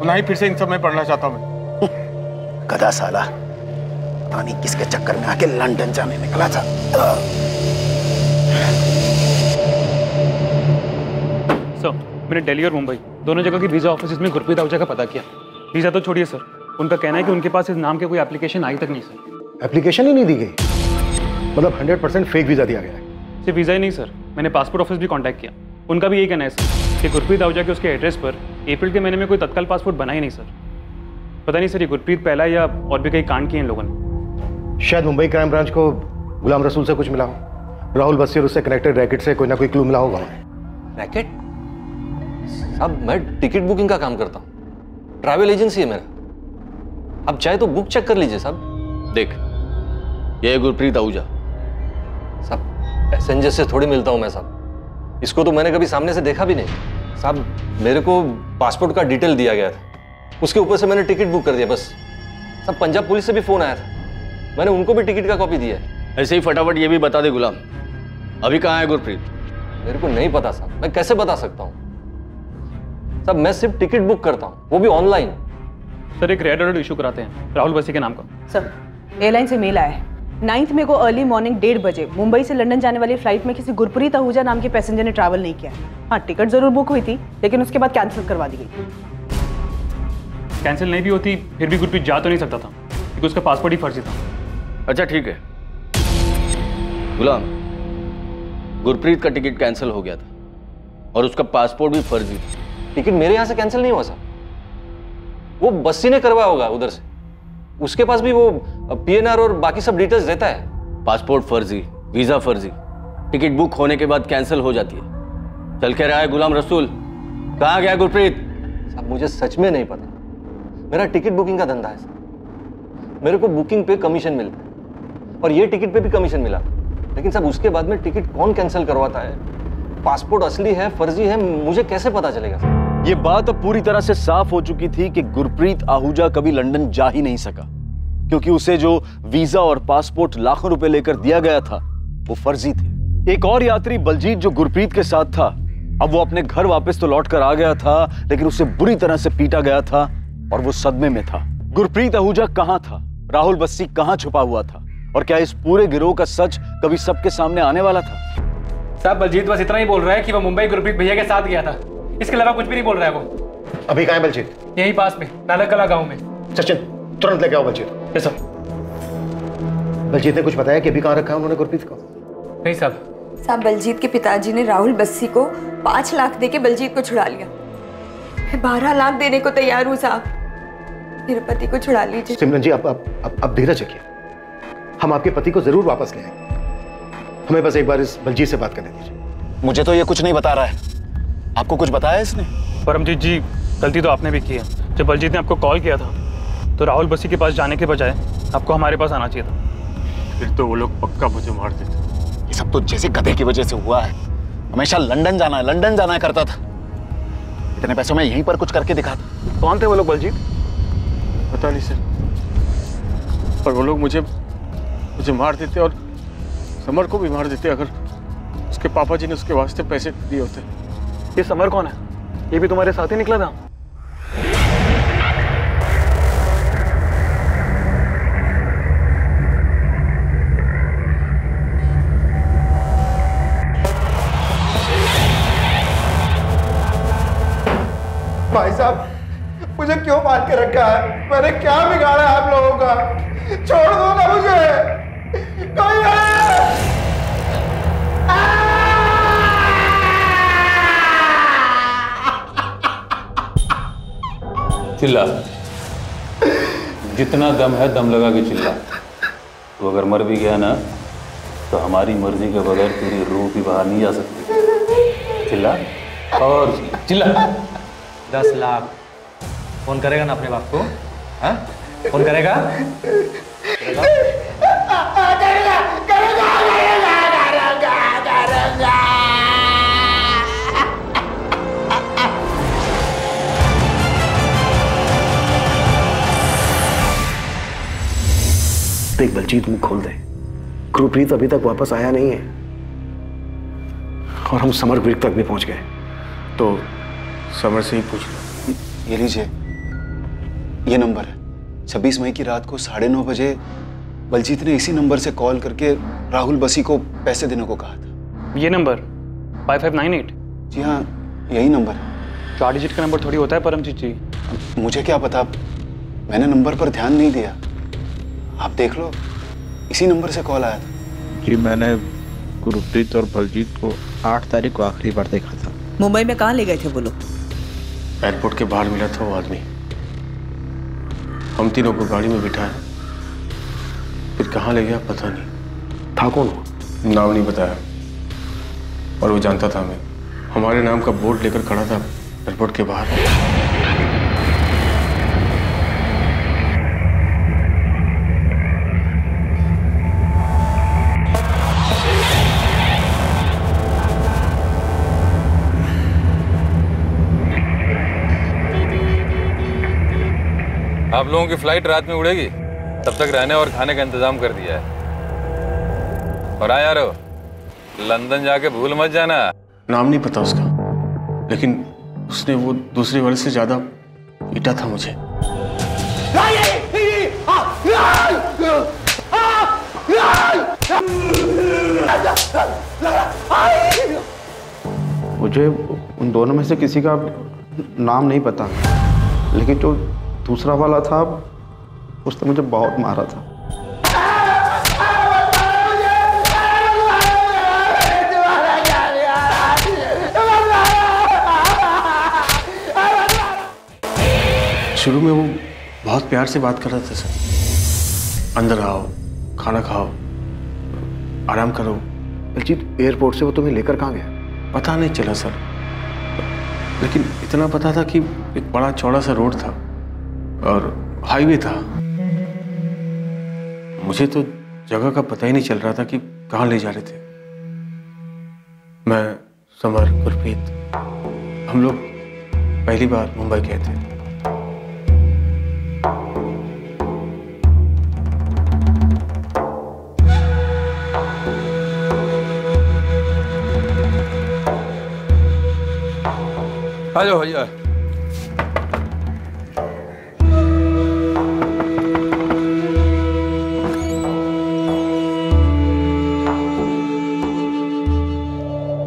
ना ही फिर से इन सब में पढ़ना चाहता हूँ। गधा साला, पता नहीं किसके चक्कर में आके लंदन जाने निकला था। सर मैंने दिल्ली और मुंबई दोनों जगह की वीजा ऑफिस में गुरप्रीत आहूजा का पता किया। वीजा तो छोड़िए सर, उनका कहना है कि उनके पास इस नाम के कोई एप्लीकेशन आई तक नहीं सर। एप्लीकेशन ही नहीं दी गई, मतलब 100% फेक वीजा दिया गया है। सिर्फ वीजा ही नहीं सर, मैंने पासपोर्ट ऑफिस भी कांटेक्ट किया, उनका भी यही कहना है सर कि गुरप्रीत आहूजा के उसके एड्रेस पर अप्रैल के महीने में कोई तत्काल पासपोर्ट बना ही नहीं सर। पता नहीं सर ये गुरप्रीत पहला या और भी कई कांड किए इन लोगों ने। शायद मुंबई क्राइम ब्रांच को गुलाम रसूल से कुछ मिला हो, राहुल बस्सी और उससे कनेक्टेड रैकेट से कोई ना कोई क्लू मिला होगा उन्हें। रैकेट? साहब मैं टिकट बुकिंग का काम करता हूँ, ट्रैवल एजेंसी है मेरा, आप चाहे तो बुक चेक कर लीजिए साहब। देख ये है गुरप्रीत आहूजा। साहब पैसेंजर से थोड़ी मिलता हूँ मैं साहब, इसको तो मैंने कभी सामने से देखा भी नहीं साहब। मेरे को पासपोर्ट का डिटेल दिया गया था, उसके ऊपर से मैंने टिकट बुक कर दिया बस। साहब पंजाब पुलिस से भी फोन आया था, मैंने उनको भी टिकट का कॉपी दिया है। ऐसे ही फटाफट ये भी बता दे गुलाम, अभी कहाँ है गुरप्रीत? मेरे को नहीं पता साहब, मैं कैसे बता सकता हूँ साहब, मैं सिर्फ टिकट बुक करता हूँ, वो भी ऑनलाइन। सर एक रेड अलर्ट इशू कराते हैं राहुल बसी के नाम का। सर एयरलाइन से मेल आया है, 9 मई को अर्ली मॉर्निंग 1:30 बजे मुंबई से लंदन जाने वाली फ्लाइट में किसी गुरप्रीत आहूजा नाम के पैसेंजर ने ट्रैवल नहीं किया। हाँ टिकट जरूर बुक हुई थी, लेकिन उसके बाद कैंसिल करवा दी गई। कैंसिल नहीं भी होती फिर भी गुरप्रीत जा तो नहीं सकता था क्योंकि उसका पासपोर्ट ही फर्जी था। अच्छा ठीक है गुलाम, गुरप्रीत का टिकट कैंसिल हो गया था और उसका पासपोर्ट भी फर्जी था। टिकट मेरे यहाँ से कैंसिल नहीं हुआ साहब, वो बस्सी ने करवाया होगा उधर से, उसके पास भी वो पीएनआर और बाकी सब डिटेल्स देता है। पासपोर्ट फर्जी, वीजा फर्जी, टिकट बुक होने के बाद कैंसिल हो जाती है। चल के रहा है गुलाम रसूल, कहाँ गया गुरप्रीत? साहब मुझे सच में नहीं पता, मेरा टिकट बुकिंग का धंधा है साहब, मेरे को बुकिंग पे कमीशन मिलता है और ये टिकट पे भी कमीशन मिला, लेकिन साहब उसके बाद में टिकट कौन कैंसिल करवाता है, पासपोर्ट असली है फर्जी है, मुझे कैसे पता चलेगा साहब? ये बात अब पूरी तरह से साफ हो चुकी थी कि गुरप्रीत आहूजा कभी लंदन जा ही नहीं सका, क्योंकि उसे जो वीजा और पासपोर्ट लाखों रुपए लेकर दिया गया था वो फर्जी थे। एक और यात्री बलजीत जो गुरप्रीत के साथ था, अब वो अपने घर वापस तो लौट कर आ गया था, लेकिन उसे बुरी तरह से पीटा गया था और वो सदमे में था। गुरप्रीत आहूजा कहां था, राहुल बस्सी कहां छुपा हुआ था, और क्या इस पूरे गिरोह का सच कभी सबके सामने आने वाला था? साहब बलजीत बस इतना ही बोल रहा है कि वो मुंबई गुरप्रीत भैया के साथ गया था, इसके अलावा कुछ भी नहीं बोल रहा है वो। अभी कहाँ है बलजीत? यहीं पास में नालक कला गांव में। सचिन तुरंत लेके आओ बलजीत। Yes sir. बलजीत ने कुछ बताया कि अभी कहाँ रखा है उन्होंने गुरप्रीत को? नहीं साहब। साहब बलजीत के पिताजी ने राहुल बस्सी को 5 लाख देके बलजीत को छुड़ा लिया। मैं 12 लाख देने को तैयार हूँ साहब, मेरे पति को छुड़ा लीजिए। सिमरन जी अब धीरज रखिए, हम आपके पति को जरूर वापस ले आएंगे। हमें बस एक बार इस बलजीत से बात करने दीजिए। मुझे तो ये कुछ नहीं बता रहा है। आपको कुछ बताया इसने? परमजीत जी, गलती तो आपने भी की है। जब बलजीत ने आपको कॉल किया था तो राहुल बस्सी के पास जाने के बजाय आपको हमारे पास आना चाहिए था। फिर तो वो लोग पक्का मुझे मार देते। ये सब तो जैसे गधे की वजह से हुआ है। हमेशा लंदन जाना है करता था। इतने पैसों में यहीं पर कुछ करके दिखाता। कौन थे वो लोग बलजीत? पता नहीं सर, पर वो लोग मुझे मार देते और समर को भी मार देते अगर उसके पापा जी ने उसके वास्ते पैसे दिए होते। ये समर कौन है? ये भी तुम्हारे साथ ही निकला था? भाई साहब, मुझे क्यों मार के रखा है? मैंने क्या बिगाड़ा है आप लोगों का? छोड़ दो ना मुझे। कोई चिल्ला, जितना दम है दम लगा के चिल्ला। तो अगर मर भी गया ना तो हमारी मर्जी के बगैर तेरी रूह भी बाहर नहीं जा सकती। चिल्ला और चिल्ला। 10 लाख फोन करेगा ना अपने बाप को? हाँ, फोन करेगा? देख बलजीत, मुंह खोल दे। गुरप्रीत अभी तक वापस आया नहीं है और हम समर ब्रिक तक भी पहुंच गए। तो समर से ही पूछ लो। ये लीजिए, ये नंबर है। 26 मई की रात को 9:30 बजे बलजीत ने इसी नंबर से कॉल करके राहुल बसी को पैसे देने को कहा था। ये नंबर 5598? जी हाँ, यही नंबर है। 4 डिजिट का नंबर थोड़ी होता है परमजीत जी। मुझे क्या पता, मैंने नंबर पर ध्यान नहीं दिया। आप देख लो, इसी नंबर से कॉल आया था। जी मैंने गुरप्रीत और बलजीत को 8 तारीख को आखिरी बार देखा था। मुंबई में कहाँ ले गए थे वो लोग? एयरपोर्ट के बाहर मिला था वो आदमी। हम तीनों को गाड़ी में बिठाया, फिर कहाँ ले गया पता नहीं। था कौन? नाम नहीं बताया, और वो जानता था हमें। हमारे नाम का बोर्ड लेकर खड़ा था एयरपोर्ट के बाहर। आप लोगों की फ्लाइट रात में उड़ेगी, तब तक रहने और खाने का इंतजाम कर दिया है। और हाँ यारो, लंदन जाके भूल मत जाना। नाम नहीं पता उसका, लेकिन उसने वो दूसरे वर्ष से ज्यादा पीटा था मुझे। मुझे उन दोनों में से किसी का नाम नहीं पता, लेकिन जो दूसरा वाला था उसने मुझे बहुत मारा था। शुरू में वो बहुत प्यार से बात कर रहा था सर। अंदर आओ, खाना खाओ, आराम करो। बलजीत, एयरपोर्ट से वो तुम्हें लेकर कहाँ गया? पता नहीं चला सर, लेकिन इतना पता था कि एक बड़ा चौड़ा सा रोड था और हाईवे था। मुझे तो जगह का पता ही नहीं चल रहा था कि कहाँ ले जा रहे थे। मैं, समर, गुरप्रीत, हम लोग पहली बार मुंबई गए थे। आ जाओ भैया।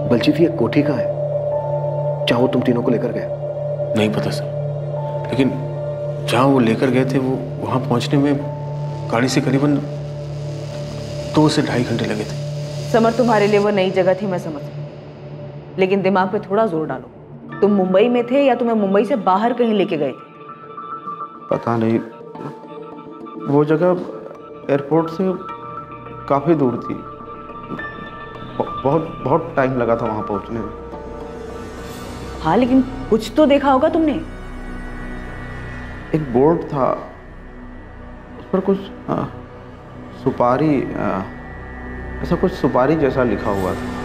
बलजीत, ये कोठी कहाँ है जहाँ वो तुम तीनों को लेकर गए? नहीं पता सर, लेकिन जहाँ वो लेकर गए थे वो वहाँ पहुँचने में गाड़ी से करीबन 2 से 2.5 घंटे लगे थे। समर, तुम्हारे लिए वो नई जगह थी, मैं समझ सकती, लेकिन दिमाग पे थोड़ा जोर डालो। तुम मुंबई में थे या तुम्हें मुंबई से बाहर कहीं लेके गए थे? पता नहीं, वो जगह एयरपोर्ट से काफ़ी दूर थी। बहुत बहुत टाइम लगा था वहाँ पहुँचने में। हाँ, लेकिन कुछ तो देखा होगा तुमने। एक बोर्ड था, उस पर कुछ सुपारी, ऐसा कुछ सुपारी जैसा लिखा हुआ था।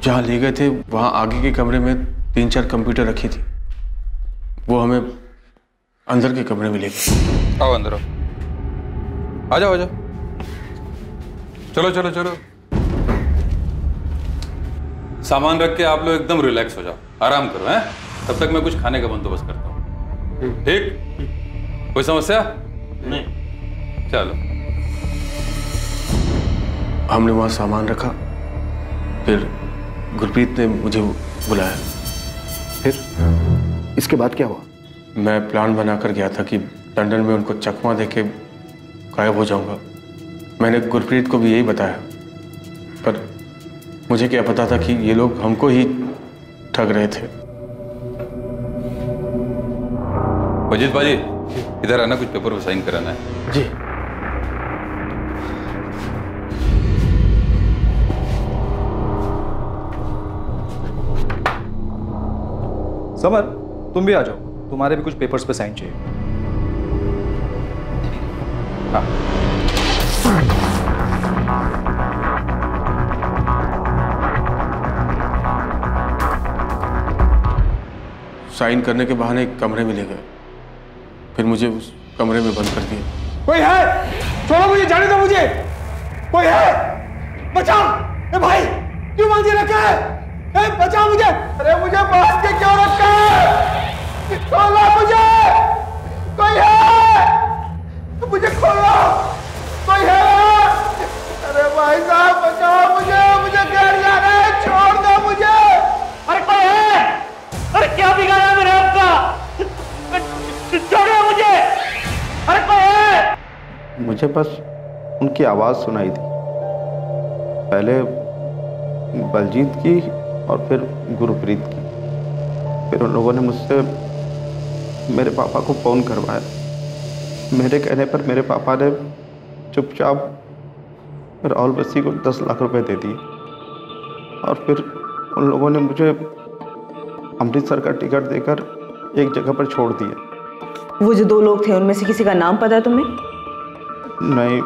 जहाँ ले गए थे वहाँ आगे के कमरे में 3-4 कंप्यूटर रखी थी, वो हमें अंदर के कमरे में ले गए। आओ अंदर आओ, आ जाओ आ जाओ, चलो चलो चलो। सामान रख के आप लोग एकदम रिलैक्स हो जाओ, आराम करो हैं। तब तक मैं कुछ खाने का बंदोबस्त करता हूँ। ठीक? कोई समस्या नहीं? चलो। हमने वहाँ सामान रखा, फिर गुरप्रीत ने मुझे बुलाया। फिर इसके बाद क्या हुआ? मैं प्लान बनाकर गया था कि लंदन में उनको चकमा देके गायब हो जाऊंगा। मैंने गुरप्रीत को भी यही बताया, पर मुझे क्या पता था कि ये लोग हमको ही ठग रहे थे। अजीत भाजी, इधर आना, कुछ पेपर पर साइन कराना है। जी। समर, तुम भी आ जाओ, तुम्हारे भी कुछ पेपर्स पे साइन चाहिए। हाँ। साइन करने के बहाने एक कमरे में ले गए, फिर मुझे उस कमरे में बंद कर दिया। कोई है? छोड़ो मुझे, जाने दो मुझे। कोई है? बचाओ! ए भाई, क्यों बांधे रखा है? ए, बचाओ मुझे! अरे मुझे बांध के क्यों रखा है? खोलो मुझे! कोई है? मुझे खोलो! कोई है? अरे भाई साहब, बचाओ मुझे! मुझे घर जाना है, छोड़ दो मुझे! अरे कोई है? अरे क्या बिगाड़ा मेरे आपका? छोड़ो मुझे! अरे कोई है? मुझे बस उनकी आवाज़ सुनाई थी, पहले बलजीत की और फिर गुरप्रीत की। फिर उन लोगों ने मुझसे मेरे पापा को फ़ोन करवाया। मेरे कहने पर मेरे पापा ने चुपचाप राहुल बस्सी को 10 लाख रुपए दे दिए, और फिर उन लोगों ने मुझे अमृतसर का टिकट देकर एक जगह पर छोड़ दिया। वो जो 2 लोग थे, उनमें से किसी का नाम पता है तुम्हें? नहीं,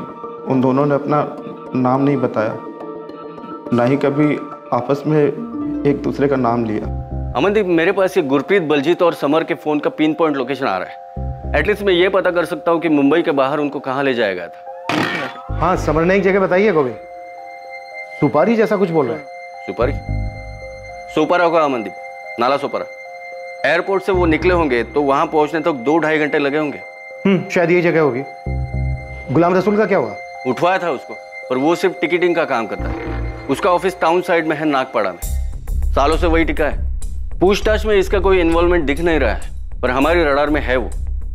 उन दोनों ने अपना नाम नहीं बताया, ना ही कभी आपस में एक दूसरे का नाम लिया। अमनदीप, मेरे पास ये गुरप्रीत, बलजीत और समर के फ़ोन का पिन पॉइंट लोकेशन आ रहा है। एटलीस्ट मैं ये पता कर सकता हूँ कि मुंबई के बाहर उनको कहाँ ले जाया गया था। हाँ, समर ने एक जगह बताई है गोविंद, सुपारी जैसा कुछ बोल रहा है। सुपारी? सोपारा होगा अमनदीप, नाला सोपारा। एयरपोर्ट से वो निकले होंगे तो वहां पहुंचने तक 2-2.5 घंटे लगे होंगे। शायद यही जगह होगी। गुलाम रसूल का क्या हुआ? उठवाया था उसको, पर वो सिर्फ टिकटिंग का काम करता है। उसका ऑफिस टाउन साइड में है, नागपाड़ा में। सालों से वही टिका है। पूछताछ में इसका कोई इन्वॉल्वमेंट दिख नहीं रहा है, पर हमारी रडार में है वो।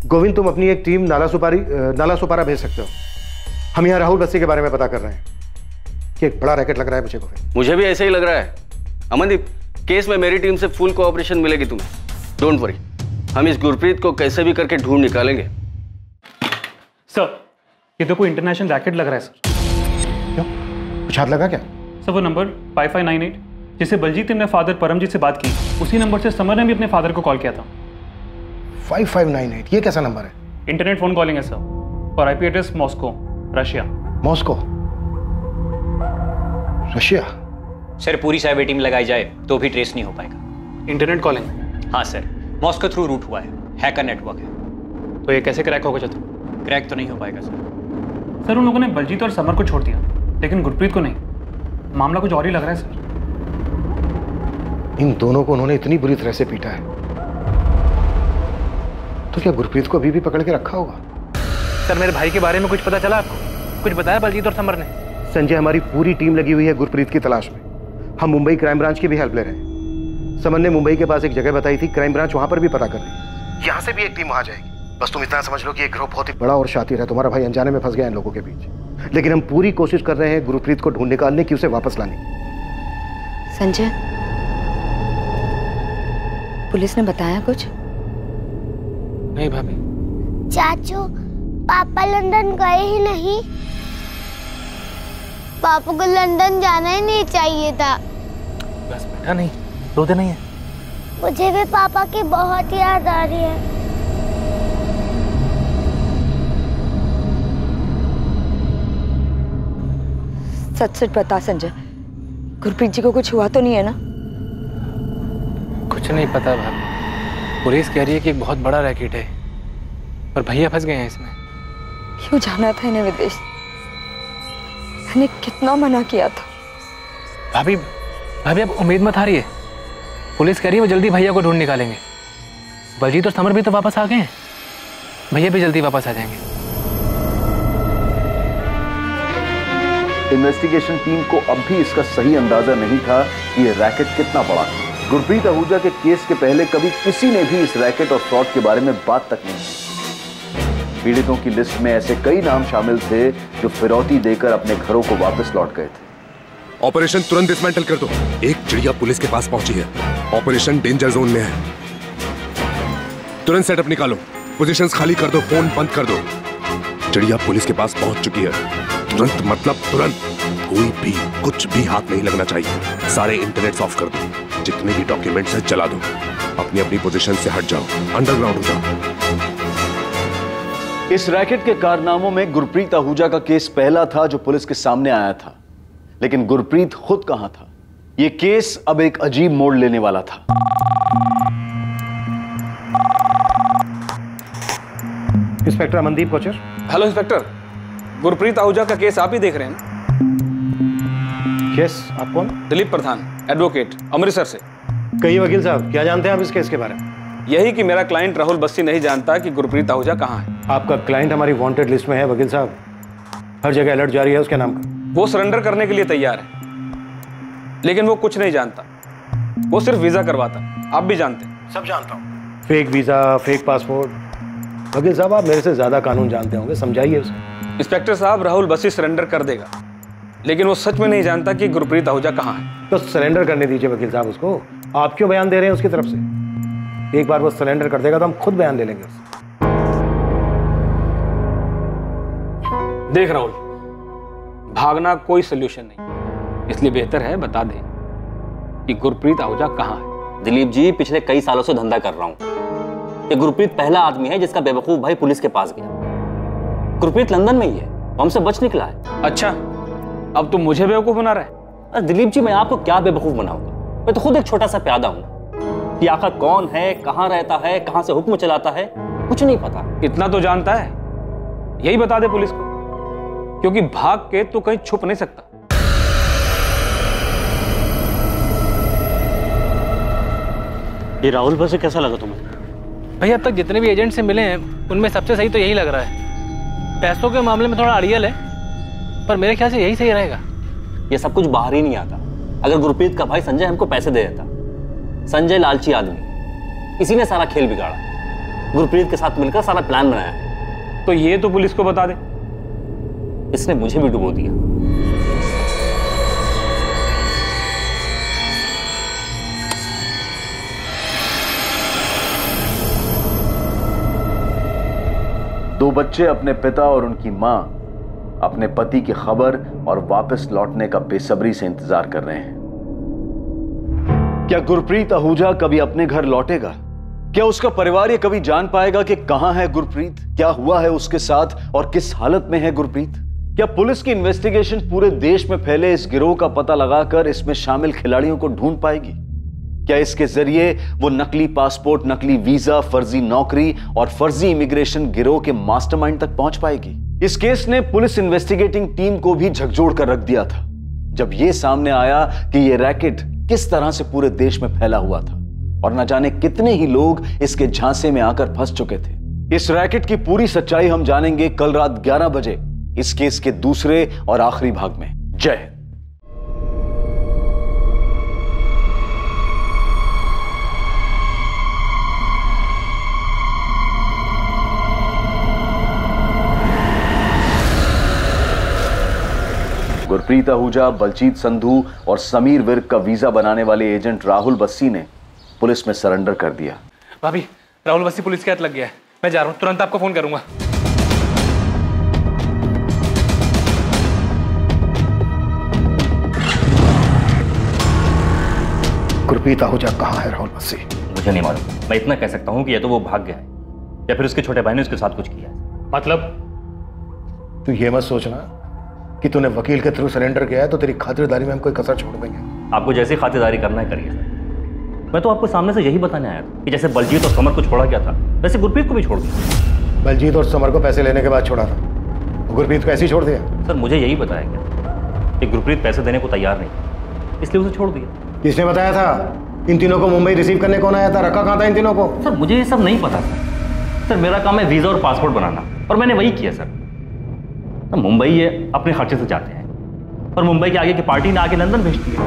गोविंद, तुम अपनी एक टीम नाला सुपारा भेज सकते हो। हम यहाँ राहुल बस्सी के बारे में पता कर रहे हैं कि एक बड़ा रैकेट लग रहा है मुझे। गोविंद, मुझे भी ऐसे ही लग रहा है। अमनदीप, केस में मेरी टीम से फुल कोऑपरेशन मिलेगी तुम्हें, डोंट वरी। हम इस गुरप्रीत को कैसे भी करके ढूंढ निकालेंगे। सर, ये तो कोई इंटरनेशनल रैकेट लग रहा है सर। क्यों? कुछ हाथ लगा क्या? सर, वो नंबर 5598 जिससे बलजीत ने अपने फादर परमजीत से बात की, उसी नंबर से समर ने भी अपने फादर को कॉल किया था। 5598, ये कैसा नंबर है? इंटरनेट फोन कॉलिंग है सर, और IP address Moscow, Russia. Moscow, Russia? Sir, पूरी साइबर टीम लगाई जाए तो भी ट्रेस नहीं हो पाएगा। Internet calling? हाँ सर, मॉस्को थ्रू रूट हुआ है, हैकर नेटवर्क है। तो ये कैसे क्रैक होगा चतुर? क्रैक तो नहीं हो पाएगा सर। सर, उन लोगों ने बलजीत और समर को छोड़ दिया, लेकिन गुरप्रीत को नहीं। मामला कुछ और ही लग रहा है सर। इन दोनों को उन्होंने इतनी बुरी तरह से पीटा है, तो क्या गुरप्रीत को अभी भी पकड़ के रखा होगा? सर, मेरे भाई के बारे में कुछ पता चला आपको? कुछ बताया बलजीत और समर ने? संजय, हमारी पूरी टीम लगी हुई है गुरप्रीत की तलाश में। हम मुंबई क्राइम ब्रांच की भी हेल्प ले रहे हैं। समन ने मुंबई के पास एक जगह बताई थी, क्राइम ब्रांच वहां पर भी पता कर रही है। यहाँ से भी एक टीम वहां जाएगी। बस तुम इतना समझ लो कि ये ग्रुप बहुत ही बड़ा और शातिर है। तुम्हारा भाई अनजाने में फंस गया इन लोगों के बीच, लेकिन हम पूरी कोशिश कर रहे हैं गुरप्रीत को ढूंढ निकालने की, उसे वापस लाने की। संजय, पुलिस ने बताया कुछ? नहीं भाभी। चाचू, पापा लंदन गए ही नहीं। पापा को लंदन जाना ही नहीं चाहिए था। बस बेटा, नहीं रोते नहीं है। मुझे भी पापा की बहुत याद आ रही है। सच सच बता संजय, गुरप्रीत जी को कुछ हुआ तो नहीं है ना? कुछ नहीं पता भाभी। पुलिस कह रही है कि एक बहुत बड़ा रैकेट है और भैया फंस गए हैं इसमें। क्यों जाना था इन्हें विदेश? मैंने कितना मना किया था। भाभी अब उम्मीद मत हारिए। पुलिस कह रही है वो जल्दी भैया को ढूंढ निकालेंगे। बलजीत और समर भी तो वापस आ गए हैं, भैया भी जल्दी वापस आ जाएंगे। इन्वेस्टिगेशन टीम को अब भी इसका सही अंदाजा नहीं था कि यह रैकेट कितना बड़ा था। गुरप्रीत आहूजा के केस के पहले कभी किसी ने भी इस रैकेट और फ्रॉड के बारे में बात तक नहीं की। पीड़ितों की लिस्ट में ऐसे कई नाम शामिल थे जो फिरौती देकर अपने घरों को वापस लौट गए थे। ऑपरेशन तुरंत डिसमेंटल कर दो। एक चिड़िया पुलिस के पास पहुंची है, ऑपरेशन डेंजर जोन में है। तुरंत सेटअप निकालो, पोजीशंस खाली कर दो, फोन बंद कर दो। चिड़िया पुलिस के पास पहुंच चुकी है। तुरंत मतलब तुरंत। कोई भी कुछ भी हाथ नहीं लगना चाहिए। सारे इंटरनेट ऑफ कर दो, जितने भी डॉक्यूमेंट्स हैं जला दो। अपनी अपनी पोजीशन से हट जाओ, अंडरग्राउंड हो जाओ। इस रैकेट के कारनामों में गुरप्रीत आहूजा का केस पहला था जो पुलिस के सामने आया था, लेकिन गुरप्रीत खुद कहां था? यह केस अब एक अजीब मोड़ लेने वाला था। Inspector Amandeep Kochhar. Hello inspector, Gurpreet Ahuja का केस आप ही देख रहे हैं ना? केस आप कौन? दिलीप प्रधान, एडवोकेट, अमृतसर से। कहिए वकील साहब, क्या जानते हैं आप इस केस के बारे में? यही कि मेरा क्लाइंट राहुल बस्सी नहीं जानता कि गुरप्रीत आहूजा कहाँ है। आपका क्लाइंट हमारी वांटेड लिस्ट में है वकील साहब। हर जगह अलर्ट जारी है उसके नाम का। वो सरेंडर करने के लिए तैयार है, लेकिन वो कुछ नहीं जानता। वो सिर्फ वीजा करवाता, आप भी जानते हैं। सब जानता हूँ। Fake visa, fake passport. वकील साहब, आप मेरे से ज्यादा कानून जानते होंगे, समझाइए उसे। इंस्पेक्टर साहब, राहुल बस्सी सरेंडर कर देगा, लेकिन वो सच में नहीं जानता कि गुरप्रीत आहूजा कहाँ है। तो सरेंडर करने दीजिए वकील साहब उसको। आप क्यों बयान दे रहे हैं उसकी तरफ से? एक बार वो सरेंडर कर देगा तो हम खुद बयान ले लेंगे उससे। देख राहुल, भागना कोई सोल्यूशन नहीं, इसलिए बेहतर है बता दे कि गुरप्रीत आहूजा कहाँ है। दिलीप जी, पिछले कई सालों से धंधा कर रहा हूं। ये गुरप्रीत पहला आदमी है जिसका बेवकूफ भाई पुलिस के पास गया। गुरप्रीत लंदन में ही है, हमसे बच निकला है। अच्छा, अब तुम मुझे बेवकूफ बना रहा है? अरे दिलीप जी, मैं आपको क्या बेवकूफ बनाऊंगा? मैं तो खुद एक छोटा सा प्यादा हूं। कि आखिर कौन है, कहां रहता है, कहां से हुक्म चलाता है, कुछ नहीं पता। इतना तो जानता है, यही बता दे पुलिस को, क्योंकि भाग के तो कहीं छुप नहीं सकता। ये राहुल बस्सी कैसा लगा तुम्हें? भैया, अब तक जितने भी एजेंट से मिले हैं उनमें सबसे सही तो यही लग रहा है। पैसों के मामले में थोड़ा अड़ियल है, पर मेरे ख्याल से यही सही रहेगा। ये सब कुछ बाहर ही नहीं आता। अगर गुरप्रीत का भाई संजय हमको पैसे दे देता। संजय लालची आदमी, इसी ने सारा खेल बिगाड़ा। गुरप्रीत के साथ मिलकर सारा प्लान बनाया। तो ये तो पुलिस को बता दे। इसने मुझे भी डुबो दिया। दो बच्चे अपने पिता और उनकी मां अपने पति की खबर और वापस लौटने का बेसब्री से इंतजार कर रहे हैं। क्या गुरप्रीत आहूजा कभी अपने घर लौटेगा? क्या उसका परिवार ये कभी जान पाएगा कि कहां है गुरप्रीत, क्या हुआ है उसके साथ और किस हालत में है गुरप्रीत? क्या पुलिस की इन्वेस्टिगेशन पूरे देश में फैले इस गिरोह का पता लगाकर इसमें शामिल खिलाड़ियों को ढूंढ पाएगी? क्या इसके जरिए वो नकली पासपोर्ट, नकली वीजा, फर्जी नौकरी और फर्जी इमिग्रेशन गिरोह के मास्टरमाइंड तक पहुंच पाएगी? इस केस ने पुलिस इन्वेस्टिगेटिंग टीम को भी झकझोर कर रख दिया था जब यह सामने आया कि यह रैकेट किस तरह से पूरे देश में फैला हुआ था और न जाने कितने ही लोग इसके झांसे में आकर फंस चुके थे। इस रैकेट की पूरी सच्चाई हम जानेंगे कल रात 11 बजे इस केस के दूसरे और आखिरी भाग में। जय हिंद। गुरप्रीत आहूजा, बलजीत संधू और समीर विर्क का वीजा बनाने वाले एजेंट राहुल बस्सी ने पुलिस में सरेंडर कर दिया। भाभी, राहुल बस्सी पुलिस के हाथ लग गया है। मैं जा रहा हूँ, तुरंत आपको फोन करूंगा। गुरप्रीत आहूजा कहाँ है राहुल बस्सी? मुझे नहीं मालूम। मैं इतना कह सकता हूँ कि या तो वो भाग गया है या फिर उसके छोटे भाई ने उसके साथ कुछ किया है। मतलब? तू ये मत सोचना कि तूने वकील के थ्रू सरेंडर किया है तो तेरी खातिरदारी में हम कोई कसर छोड़ देंगे। आपको जैसी खातिरदारी करना है करिए सर। मैं तो आपको सामने से यही बताने आया था कि जैसे बलजीत और समर को छोड़ा गया था वैसे गुरप्रीत को भी छोड़ दिया। बलजीत और समर को पैसे लेने के बाद छोड़ा था, गुरप्रीत को ऐसे ही छोड़ दिया? सर मुझे यही बताया गया कि गुरप्रीत पैसे देने को तैयार नहीं, इसलिए उसे छोड़ दिया। किसने बताया था? इन तीनों को मुंबई रिसीव करने कौन आया था? रखा कहाँ था इन तीनों को? सर मुझे ये सब नहीं पता सर मेरा काम है वीजा और पासपोर्ट बनाना और मैंने वही किया सर। मुंबई ये अपने खर्चे से जाते हैं और मुंबई के आगे की पार्टी ने आके लंदन भेज दिया।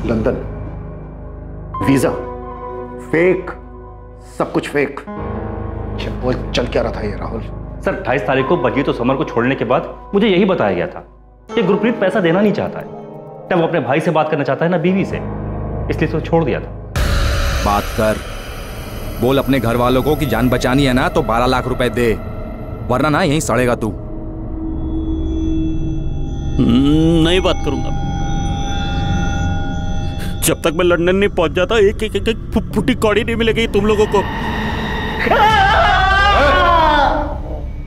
लंदन? वीजा फेक, सब कुछ फेक। वो चल क्या रहा था ये राहुल? सर 28 तारीख को बलजीत और समर को छोड़ने के बाद मुझे यही बताया गया था कि गुरप्रीत पैसा देना नहीं चाहता है, ना वो अपने भाई से बात करना चाहता है ना बीवी से, इसलिए तो छोड़ दिया था। बात कर, बोल अपने घर वालों को कि जान बचानी है ना तो 12 लाख रुपए दे, वरना ना यहीं सड़ेगा तू। नहीं बात करूंगा। जब तक मैं लंदन नहीं पहुंच जाता एक एक एक फुटी कौड़ी नहीं मिलेगी तुम लोगों को।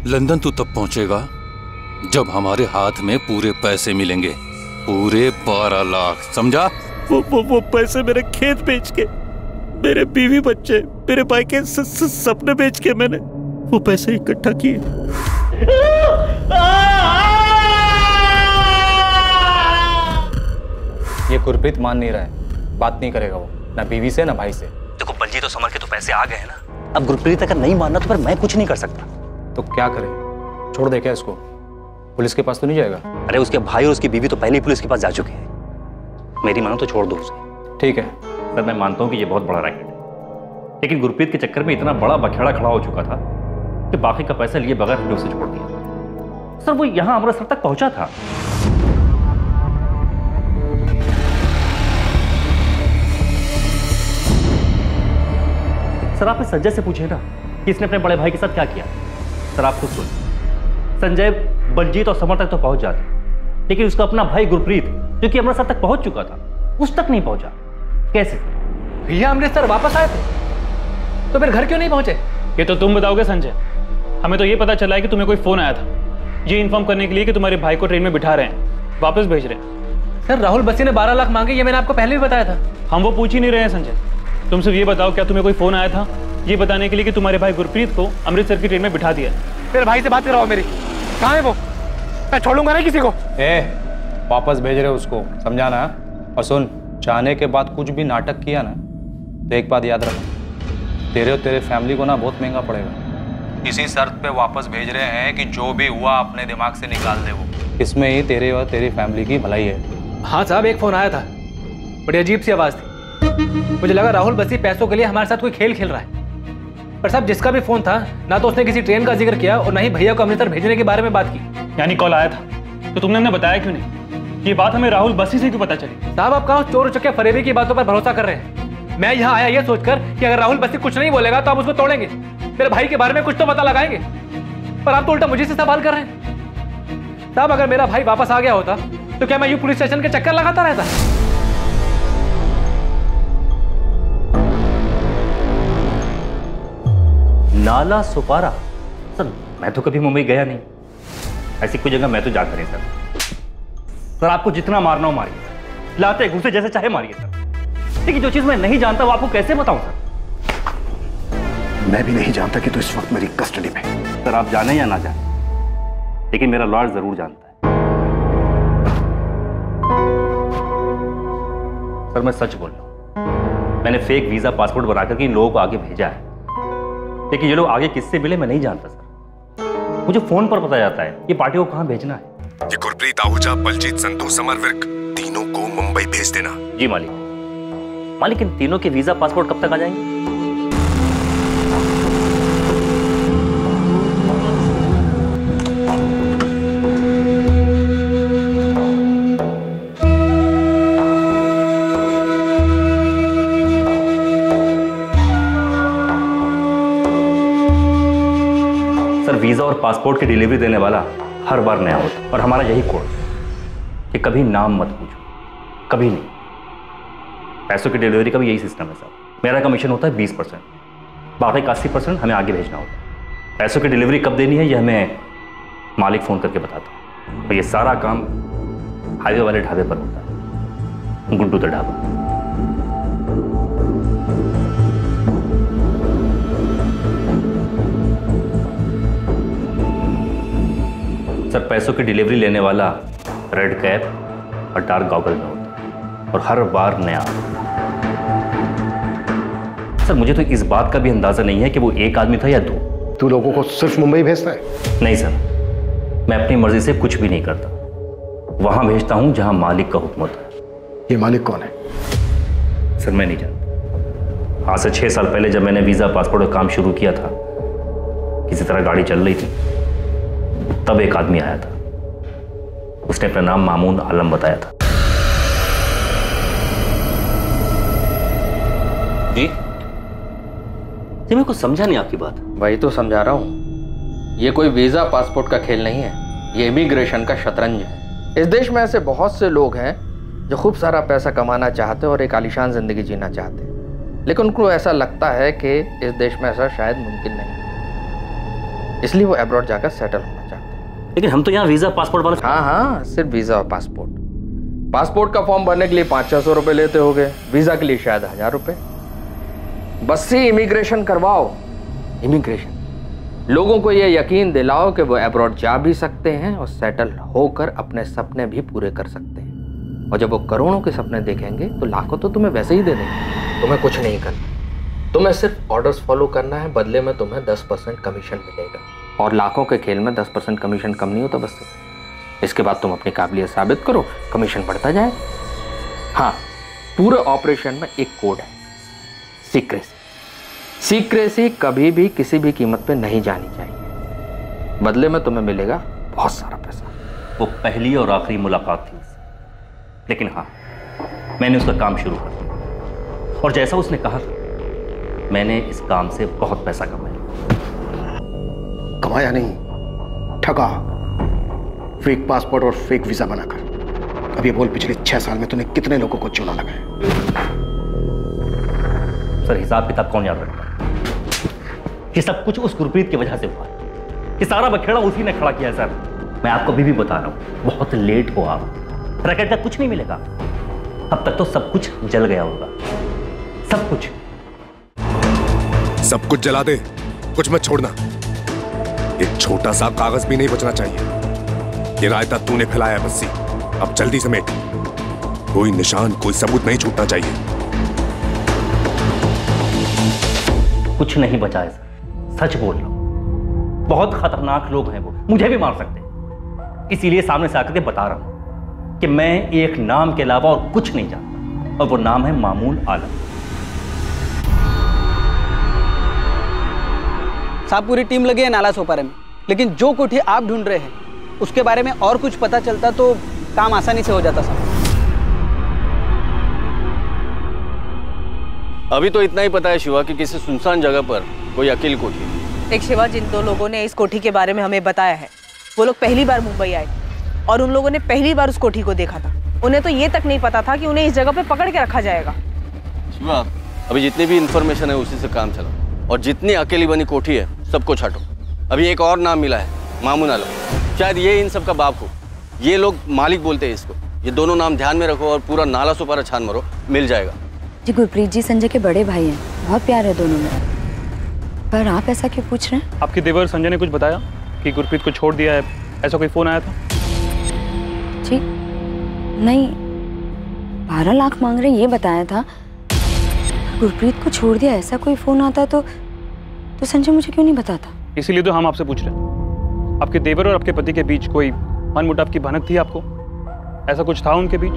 लंदन तू तब पहुंचेगा जब हमारे हाथ में पूरे पैसे मिलेंगे, पूरे 12 लाख, समझा? वो पैसे मेरे खेत बेच के, मेरे बीवी बच्चे, मेरे भाई के सपने बेच के मैंने वो पैसे इकट्ठा किए। ये गुरप्रीत मान नहीं रहा है, बात नहीं करेगा वो, ना बीवी से ना भाई से। देखो बलजीत तो समर के तो पैसे आ गए हैं ना, अब गुरप्रीत अगर नहीं मानना तो फिर मैं कुछ नहीं कर सकता। तो क्या करे? छोड़ दे क्या इसको? पुलिस के पास तो नहीं जाएगा? अरे उसके भाई और उसकी बीवी तो पहले ही पुलिस के पास जा चुके हैं, मेरी मानो तो छोड़ दो उसे। ठीक है सर, मैं मानता हूँ कि ये बहुत बड़ा रैकेट है, लेकिन गुरप्रीत के चक्कर में इतना बड़ा बखेड़ा खड़ा हो चुका था कि बाकी का पैसा लिए बगैर हमने उसे छोड़ दिया। सर वो यहां अमृतसर तक पहुंचा था। सर आप इस संजय से पूछे ना कि इसने अपने बड़े भाई के साथ क्या किया। सर आप खुद सुन, संजय बलजीत और समर तक तो पहुंच जाते, लेकिन उसका अपना भाई गुरप्रीत जो कि अमृतसर तक पहुंच चुका था उस तक नहीं पहुंचा। कैसे? भैया अमृतसर वापस आए थे तो फिर घर क्यों नहीं पहुंचे? ये तो तुम बताओगे संजय, हमें तो ये पता चला है कि तुम्हें कोई फोन आया था ये इन्फॉर्म करने के लिए कि तुम्हारे भाई को ट्रेन में बिठा रहे हैं, वापस भेज रहे हैं। सर राहुल बस्सी ने 12 लाख मांगे, ये मैंने आपको पहले भी बताया था। हम वो पूछ ही नहीं रहे हैं संजय, तुम सिर्फ ये बताओ क्या तुम्हें कोई फोन आया था ये बताने के लिए कि तुम्हारे भाई गुरप्रीत को अमृतसर की ट्रेन में बिठा दिया? मेरे भाई से बात कराओ मेरी, कहाँ है वो? मैं छोड़ूंगा नहीं किसी को। वापस भेज रहे हो उसको, समझाना। और सुन, चाहने के बाद कुछ भी नाटक किया ना तो एक बात याद रख, तेरे और तेरे फैमिली को ना बहुत महंगा पड़ेगा। इसी शर्त पे वापस भेज रहे हैं कि जो भी हुआ अपने दिमाग से निकाल दे वो, इसमें ही तेरे और तेरी फैमिली की भलाई है। हाँ साहब, एक फोन आया था, बड़ी अजीब सी आवाज थी, मुझे लगा राहुल बस्सी पैसों के लिए हमारे साथ कोई खेल खेल रहा है। पर साहब जिसका भी फोन था ना तो उसने किसी ट्रेन का जिक्र किया और ना ही भैया को अमृतसर भेजने के बारे में बात की। यानी कॉल आया था तो तुमने हमें बताया क्यों नहीं? ये बात हमें राहुल बस्सी से क्यों पता चली? साहब आप कहाँ चोर चक्के फरेबी की बातों पर भरोसा कर रहे हैं? मैं यहाँ आया ये सोचकर कि अगर राहुल बस्सी कुछ नहीं बोलेगा तो आप उसको तोड़ेंगे, मेरे भाई के बारे में कुछ तो पता लगाएंगे, पर आप तो उल्टा मुझे से सवाल कर रहे हैं। साहब अगर मेरा भाई वापस आ गया होता तो क्या मैं यूं पुलिस स्टेशन के चक्कर लगाता रहता? नाला सुपारा? सर मैं तो कभी मुंबई गया नहीं, ऐसी कोई जगह मैं तो जाकर नहीं सर। सर आपको जितना मारना हो मारिए, लाते घुसे जैसे चाहे मारिए सर, लेकिन जो चीज मैं नहीं जानता वो आपको कैसे बताऊं सर? मैं भी नहीं जानता कि तू इस वक्त मेरी कस्टडी में। सर आप जाने या ना जाने, लेकिन मेरा लॉयर जरूर जानता है। सर मैं सच बोल रहा हूं, मैंने फेक वीजा पासपोर्ट बनाकर के इन लोगों को आगे भेजा है, लेकिन ये लोग आगे किससे मिले मैं नहीं जानता सर। मुझे फोन पर पता जाता है ये पार्टी को कहां भेजना है। ये गुरप्रीत आहूजा, बलजीत संधू, समर विर्क, तीनों को मुंबई भेज देना। जी मालिक। मालिक इन तीनों के वीजा पासपोर्ट कब तक आ जाएंगे? पासपोर्ट की डिलीवरी देने वाला हर बार नया होता है और हमारा यही कोड कि कभी नाम मत पूछो, कभी नहीं। पैसों की डिलीवरी का भी यही सिस्टम है साहब। मेरा कमीशन होता है 20%, बाकी का 80% हमें आगे भेजना होता है। पैसों की डिलीवरी कब देनी है यह हमें मालिक फ़ोन करके बताता है। और ये सारा काम हाईवे वाले ढाबे पर होता है, गुड्डू द ढाबा। सर, पैसों की डिलीवरी लेने वाला रेड कैप और डार्क गॉगल में होता है और हर बार नया। सर, मुझे तो इस बात का भी अंदाजा नहीं है कि वो एक आदमी था या दो। तू लोगों को सिर्फ मुंबई भेजता है? नहीं सर, मैं अपनी मर्जी से कुछ भी नहीं करता। वहां भेजता हूं जहां मालिक का हुक्म होता है। ये मालिक कौन है? सर, मैं नहीं जानता। आज से 6 साल पहले जब मैंने वीजा पासपोर्ट का काम शुरू किया था, किसी तरह गाड़ी चल रही थी, तब एक आदमी आया था। उसने अपना नाम मामून आलम बताया था। जी मेरे को समझा नहीं आपकी बात। वही तो समझा रहा हूँ। ये कोई वीजा पासपोर्ट का खेल नहीं है, ये इमिग्रेशन का शतरंज है। इस देश में ऐसे बहुत से लोग हैं जो खूब सारा पैसा कमाना चाहते और एक आलीशान जिंदगी जीना चाहते हैं, लेकिन उनको ऐसा लगता है कि इस देश में ऐसा शायद मुमकिन नहीं, इसलिए वो अब्रॉड जाकर सेटल होना चाहते हैं। लेकिन हम तो यहाँ वीजा पासपोर्ट वाले। हाँ, सिर्फ वीजा और पासपोर्ट। पासपोर्ट का फॉर्म भरने के लिए 500-600 रुपए लेते होंगे, वीजा के लिए शायद 1000 रुपए। बस से इमिग्रेशन करवाओ। इमिग्रेशन लोगों को यह यकीन दिलाओ कि वो अब्रॉड जा भी सकते हैं और सेटल होकर अपने सपने भी पूरे कर सकते हैं। और जब वो करोड़ों के सपने देखेंगे तो लाखों तो तुम्हें वैसे ही दे देंगे। तुम्हें कुछ नहीं करना, तुम्हें सिर्फ ऑर्डर्स फॉलो करना है, बदले में तुम्हें 10% कमीशन मिलेगा। और लाखों के खेल में 10% कमीशन कम नहीं होता बस से। इसके बाद तुम अपनी काबिलियत साबित करो, कमीशन बढ़ता जाए। हाँ, पूरे ऑपरेशन में एक कोड है, सीक्रेसी। सीक्रेसी कभी भी किसी भी कीमत पे नहीं जानी चाहिए, बदले में तुम्हें मिलेगा बहुत सारा पैसा। वो पहली और आखिरी मुलाकात थी, लेकिन हाँ, मैंने उसका काम शुरू कर दिया और जैसा उसने कहा मैंने इस काम से बहुत पैसा कमाया। कमाया नहीं, ठगा। फेक पासपोर्ट और फेक वीजा बनाकर। अब ये बोल, पिछले 6 साल में तूने कितने लोगों को चूना लगाया? सर, हिसाब किताब कौन याद रखता है? ये सब कुछ उस गुरप्रीत की वजह से हुआ। ये सारा बखेड़ा उसी ने खड़ा किया है सर। मैं आपको अभी भी बता रहा हूं, बहुत लेट हो आप। रैकेट का कुछ नहीं मिलेगा। अब तक तो सब कुछ जल गया होगा, सब कुछ। सब कुछ जला दे, कुछ मत छोड़ना। एक छोटा सा कागज भी नहीं बचना चाहिए। ये रायता तूने फैलाया बस्सी, अब जल्दी समेट। कोई निशान, कोई सबूत नहीं छूटना चाहिए। कुछ नहीं बचा है सर, सच बोल रहा हूं। बहुत खतरनाक लोग हैं वो, मुझे भी मार सकते हैं। इसीलिए सामने से आकर के बता रहा हूं कि मैं एक नाम के अलावा और कुछ नहीं जानता, और वो नाम है मामून आलम। साहब, पूरी टीम लगी है नाला सोपारे में, लेकिन जो कोठी आप ढूंढ रहे हैं उसके बारे में और कुछ पता चलता तो काम आसानी से हो जाता साहब। अभी तो इतना ही पता है शिवा कि किसी सुनसान जगह पर कोई अकेली कोठी है। एक शिवा, जिन 2 लोगों ने इस कोठी के बारे में हमें बताया है, वो लोग पहली बार मुंबई आए और उन लोगों ने पहली बार उस कोठी को देखा था। उन्हें तो ये तक नहीं पता था कि उन्हें इस जगह पे पकड़ के रखा जाएगा। शिवा, अभी जितनी भी इंफॉर्मेशन है उसी से काम चला, और जितनी अकेली बनी कोठी है सबको छाटो। अभी एक और नाम मिला है, मामून आलम। शायद ये इन सब का बाप हो। ये लोग मालिक बोलते हैं इसको। ये दोनों नाम ध्यान में रखो और पूरा नाला सुपारा छान मारो, मिल जाएगा। जी, गुरप्रीत जी संजय के बड़े भाई हैं, बहुत प्यार है दोनों में। पर आप ऐसा क्यों पूछ रहे हैं? आपके देवर संजय ने कुछ बताया कि गुरप्रीत को छोड़ दिया है, ऐसा कोई फोन आया था? जी नहीं, 12 लाख मांग रहे ये बताया था। गुरप्रीत को छोड़ दिया ऐसा कोई फोन आता तो संजय मुझे क्यों नहीं बताता? इसीलिए तो हम आपसे पूछ रहे हैं। आपके देवर और आपके पति के बीच कोई मनमुटाव की भनक थी आपको? ऐसा कुछ था उनके बीच?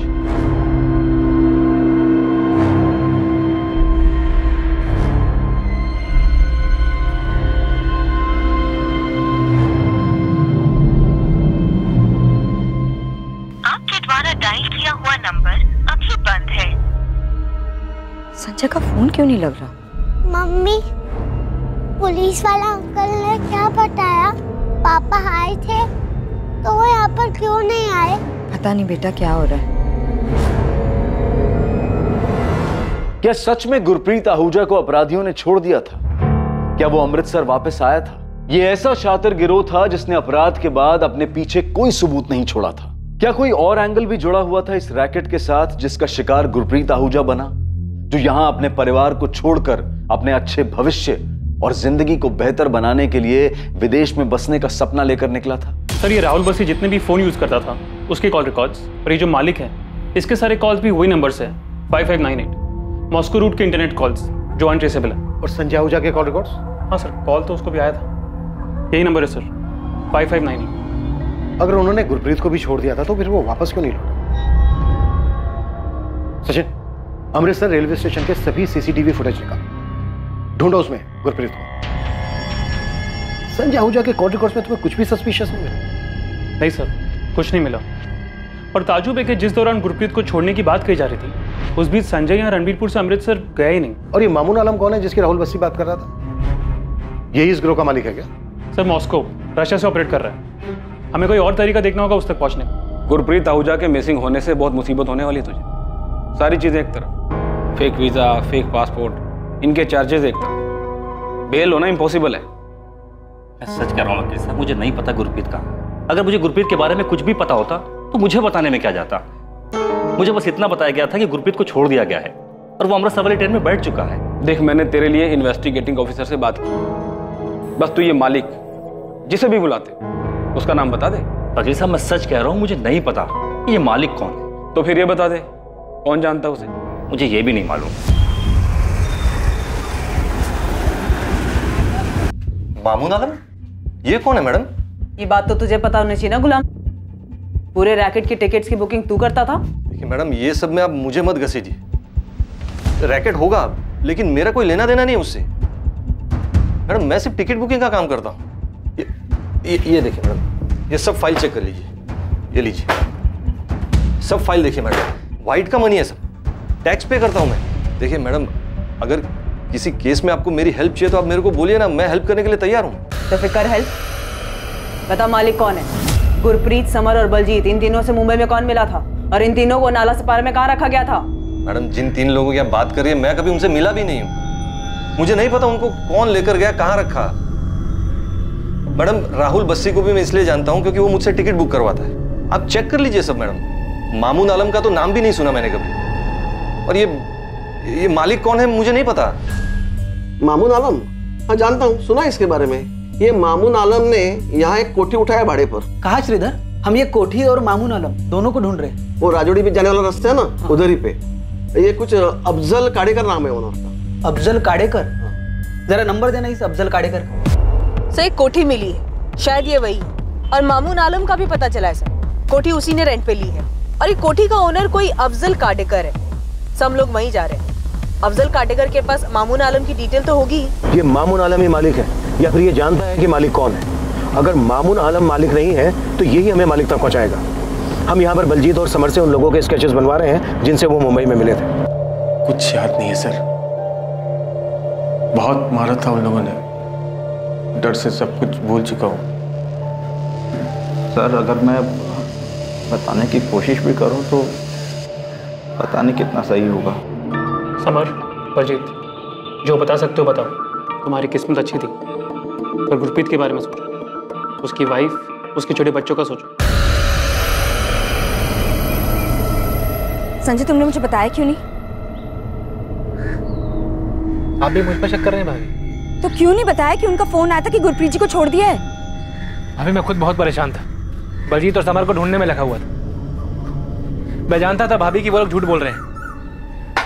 संजय का फोन क्यों नहीं लग रहा? मम्मी, पुलिस वाला अंकल ने क्या बताया? पापा आए थे तो वो यहाँ पर क्यों नहीं आए? पता नहीं बेटा क्या हो रहा है। क्या सच में गुरप्रीत आहूजा को अपराधियों ने छोड़ दिया था? क्या वो अमृतसर वापस आया था? ये ऐसा शातिर गिरोह था जिसने अपराध के बाद अपने पीछे कोई सबूत नहीं छोड़ा था। क्या कोई और एंगल भी जुड़ा हुआ था इस रैकेट के साथ जिसका शिकार गुरप्रीत आहूजा बना, जो यहां अपने परिवार को छोड़कर अपने अच्छे भविष्य और जिंदगी को बेहतर बनाने के लिए विदेश में बसने का सपना लेकर निकला था? सर, ये राहुल बसी जितने भी फोन यूज करता था उसके कॉल रिकॉर्ड्स और ये जो मालिक है इसके सारे कॉल्स भी वही नंबर से है, 5598 मॉस्को रूट के इंटरनेट कॉल्स जो अनट्रेसेबल है। और संजय आहूजा के कॉल रिकॉर्ड्स? हाँ सर, कॉल तो उसको भी आया था। यही नंबर है सर, 5598। अगर उन्होंने गुरप्रीत को भी छोड़ दिया था तो फिर वो वापस क्यों नहीं लौटा? सचिन, अमृतसर रेलवे स्टेशन के सभी सीसीटीवी फुटेज निकाल, ढूंढो उसमें गुरप्रीत को। संजय आहूजा के कॉल रिकॉर्ड्स में तुम्हें कुछ भी सस्पिशियस नहीं मिला? नहीं सर, कुछ नहीं मिला। और ताजुब है कि जिस दौरान गुरप्रीत को छोड़ने की बात कही जा रही थी उस बीच संजय यहाँ रणबीरपुर से अमृतसर गया ही नहीं। और ये मामून आलम कौन है जिसकी राहुल बस्सी बात कर रहा था? यही इस गिरोह का मालिक है क्या? सर, मॉस्को रशिया से ऑपरेट कर रहा है। हमें कोई और तरीका देखना होगा उस तक पहुंचने का। गुरप्रीत आहूजा के मिसिंग होने से बहुत मुसीबत होने वाली तुझे। सारी चीजें एक तरफ, फेक वीजा, फेक पासपोर्ट, इनके चार्जेस एक तरफ, बेल होना इम्पॉसिबल है। मैं सच कह रहा हूँ वकील साहब, मुझे नहीं पता गुरप्रीत का। अगर मुझे गुरप्रीत के बारे में कुछ भी पता होता तो मुझे बताने में क्या जाता। मुझे बस इतना बताया गया था कि गुरप्रीत को छोड़ दिया गया है और वो अमृतसर वाली ट्रेन में बैठ चुका है। देख, मैंने तेरे लिए इन्वेस्टिगेटिंग ऑफिसर से बात की। बस तू ये मालिक जिसे भी बुलाते उसका नाम बता दे। वकील साहब, मैं सच कह रहा हूँ, मुझे नहीं पता ये मालिक कौन है। तो फिर ये बता दे, कौन जानता उसे? मुझे ये भी नहीं मालूम। मामून आलम? ये कौन है मैडम? ये बात तो तुझे पता होनी चाहिए ना गुलाम। पूरे रैकेट की टिकट्स की बुकिंग तू करता था। देखिए मैडम, ये सब में आप मुझे मत घसीटिए। रैकेट होगा लेकिन मेरा कोई लेना देना नहीं उससे। मैडम, मैं सिर्फ टिकट बुकिंग का काम करता हूँ। ये देखिए मैडम, ये सब फाइल चेक कर लीजिए। ये लीजिए, सब फाइल देखिए मैडम, वाइट का मनी है सब, टैक्स पे करता हूँ मैं। देखिए मैडम, अगर किसी केस में आपको मेरी हेल्प चाहिए तो आप मेरे को बोलिए ना, मैं हेल्प करने के लिए तैयार हूँ। तो फिर कर हेल्प। बता मालिक कौन है? गुरप्रीत, समर और बलजीत, इन तीनों से मुंबई में कौन मिला था और इन तीनों को नाला सपारा में कहाँ रखा गया था? मैडम, जिन तीन लोगों की आप बात कर रही है मैं कभी उनसे मिला भी नहीं हूँ। मुझे नहीं पता उनको कौन लेकर गया, कहाँ रखा। मैडम, राहुल बस्सी को भी मैं इसलिए जानता हूँ क्योंकि वो मुझसे टिकट बुक करवाता है। आप चेक कर लीजिए सब मैडम। मामून आलम का तो नाम भी नहीं सुना मैंने कभी। और ये मालिक कौन है मुझे नहीं पता। मामून आलम? हाँ जानता हूँ, सुना इसके बारे में। ये मामून आलम ने यहाँ एक कोठी उठाया भाड़े पर। कहा श्रीधर? हम ये कोठी और मामून आलम दोनों को ढूंढ रहे हैं। वो राजोड़ी भी जाने वाला रास्ता है ना, हाँ। उधर ही पे। ये कुछ अफजल काडेकर नाम है उनका। अफजल काडेकर? जरा नंबर देना इस अफजल काडेकर का। सर, एक कोठी मिली है, शायद ये वही। और मामून आलम का भी पता चला है सर, कोठी उसी ने रेंट पे ली है। और ये कोठी का ओनर कोई अफजल काडेकर है। सब लोग वहीं जा रहे हैं। अफजल काडेकर के पास मामून आलम की डिटेल तो होगी। ये मामून आलम ही मालिक है या फिर ये जानता है कि मालिक कौन है? अगर मामून आलम मालिक नहीं है तो यही हमें मालिक तक पहुंचाएगा। हम यहाँ पर बलजीत और समर से उन लोगों के स्केचेस बनवा रहे हैं जिनसे वो मुंबई में मिले थे। कुछ याद नहीं है सर, बहुत मारा था उन लोगों ने, डर से सब कुछ भूल चुका हूँ। सर, अगर मैं बताने की कोशिश भी करूँ तो पता नहीं कितना सही होगा। समर, बलजीत, जो बता सकते हो बताओ। तुम्हारी किस्मत अच्छी थी। पर गुरप्रीत के बारे में सोचो, उसकी वाइफ, उसके छोटे बच्चों का सोचो। संजय, तुमने मुझे बताया क्यों नहीं? आप भी मुझ पर शक कर रहे हैं भाभी? तो क्यों नहीं बताया कि उनका फोन आया था कि गुरप्रीत जी को छोड़ दिया है? भाभी, मैं खुद बहुत परेशान था। बलजीत और समर को ढूंढने में लगा हुआ था। मैं जानता था भाभी कि वो लोग झूठ बोल रहे हैं।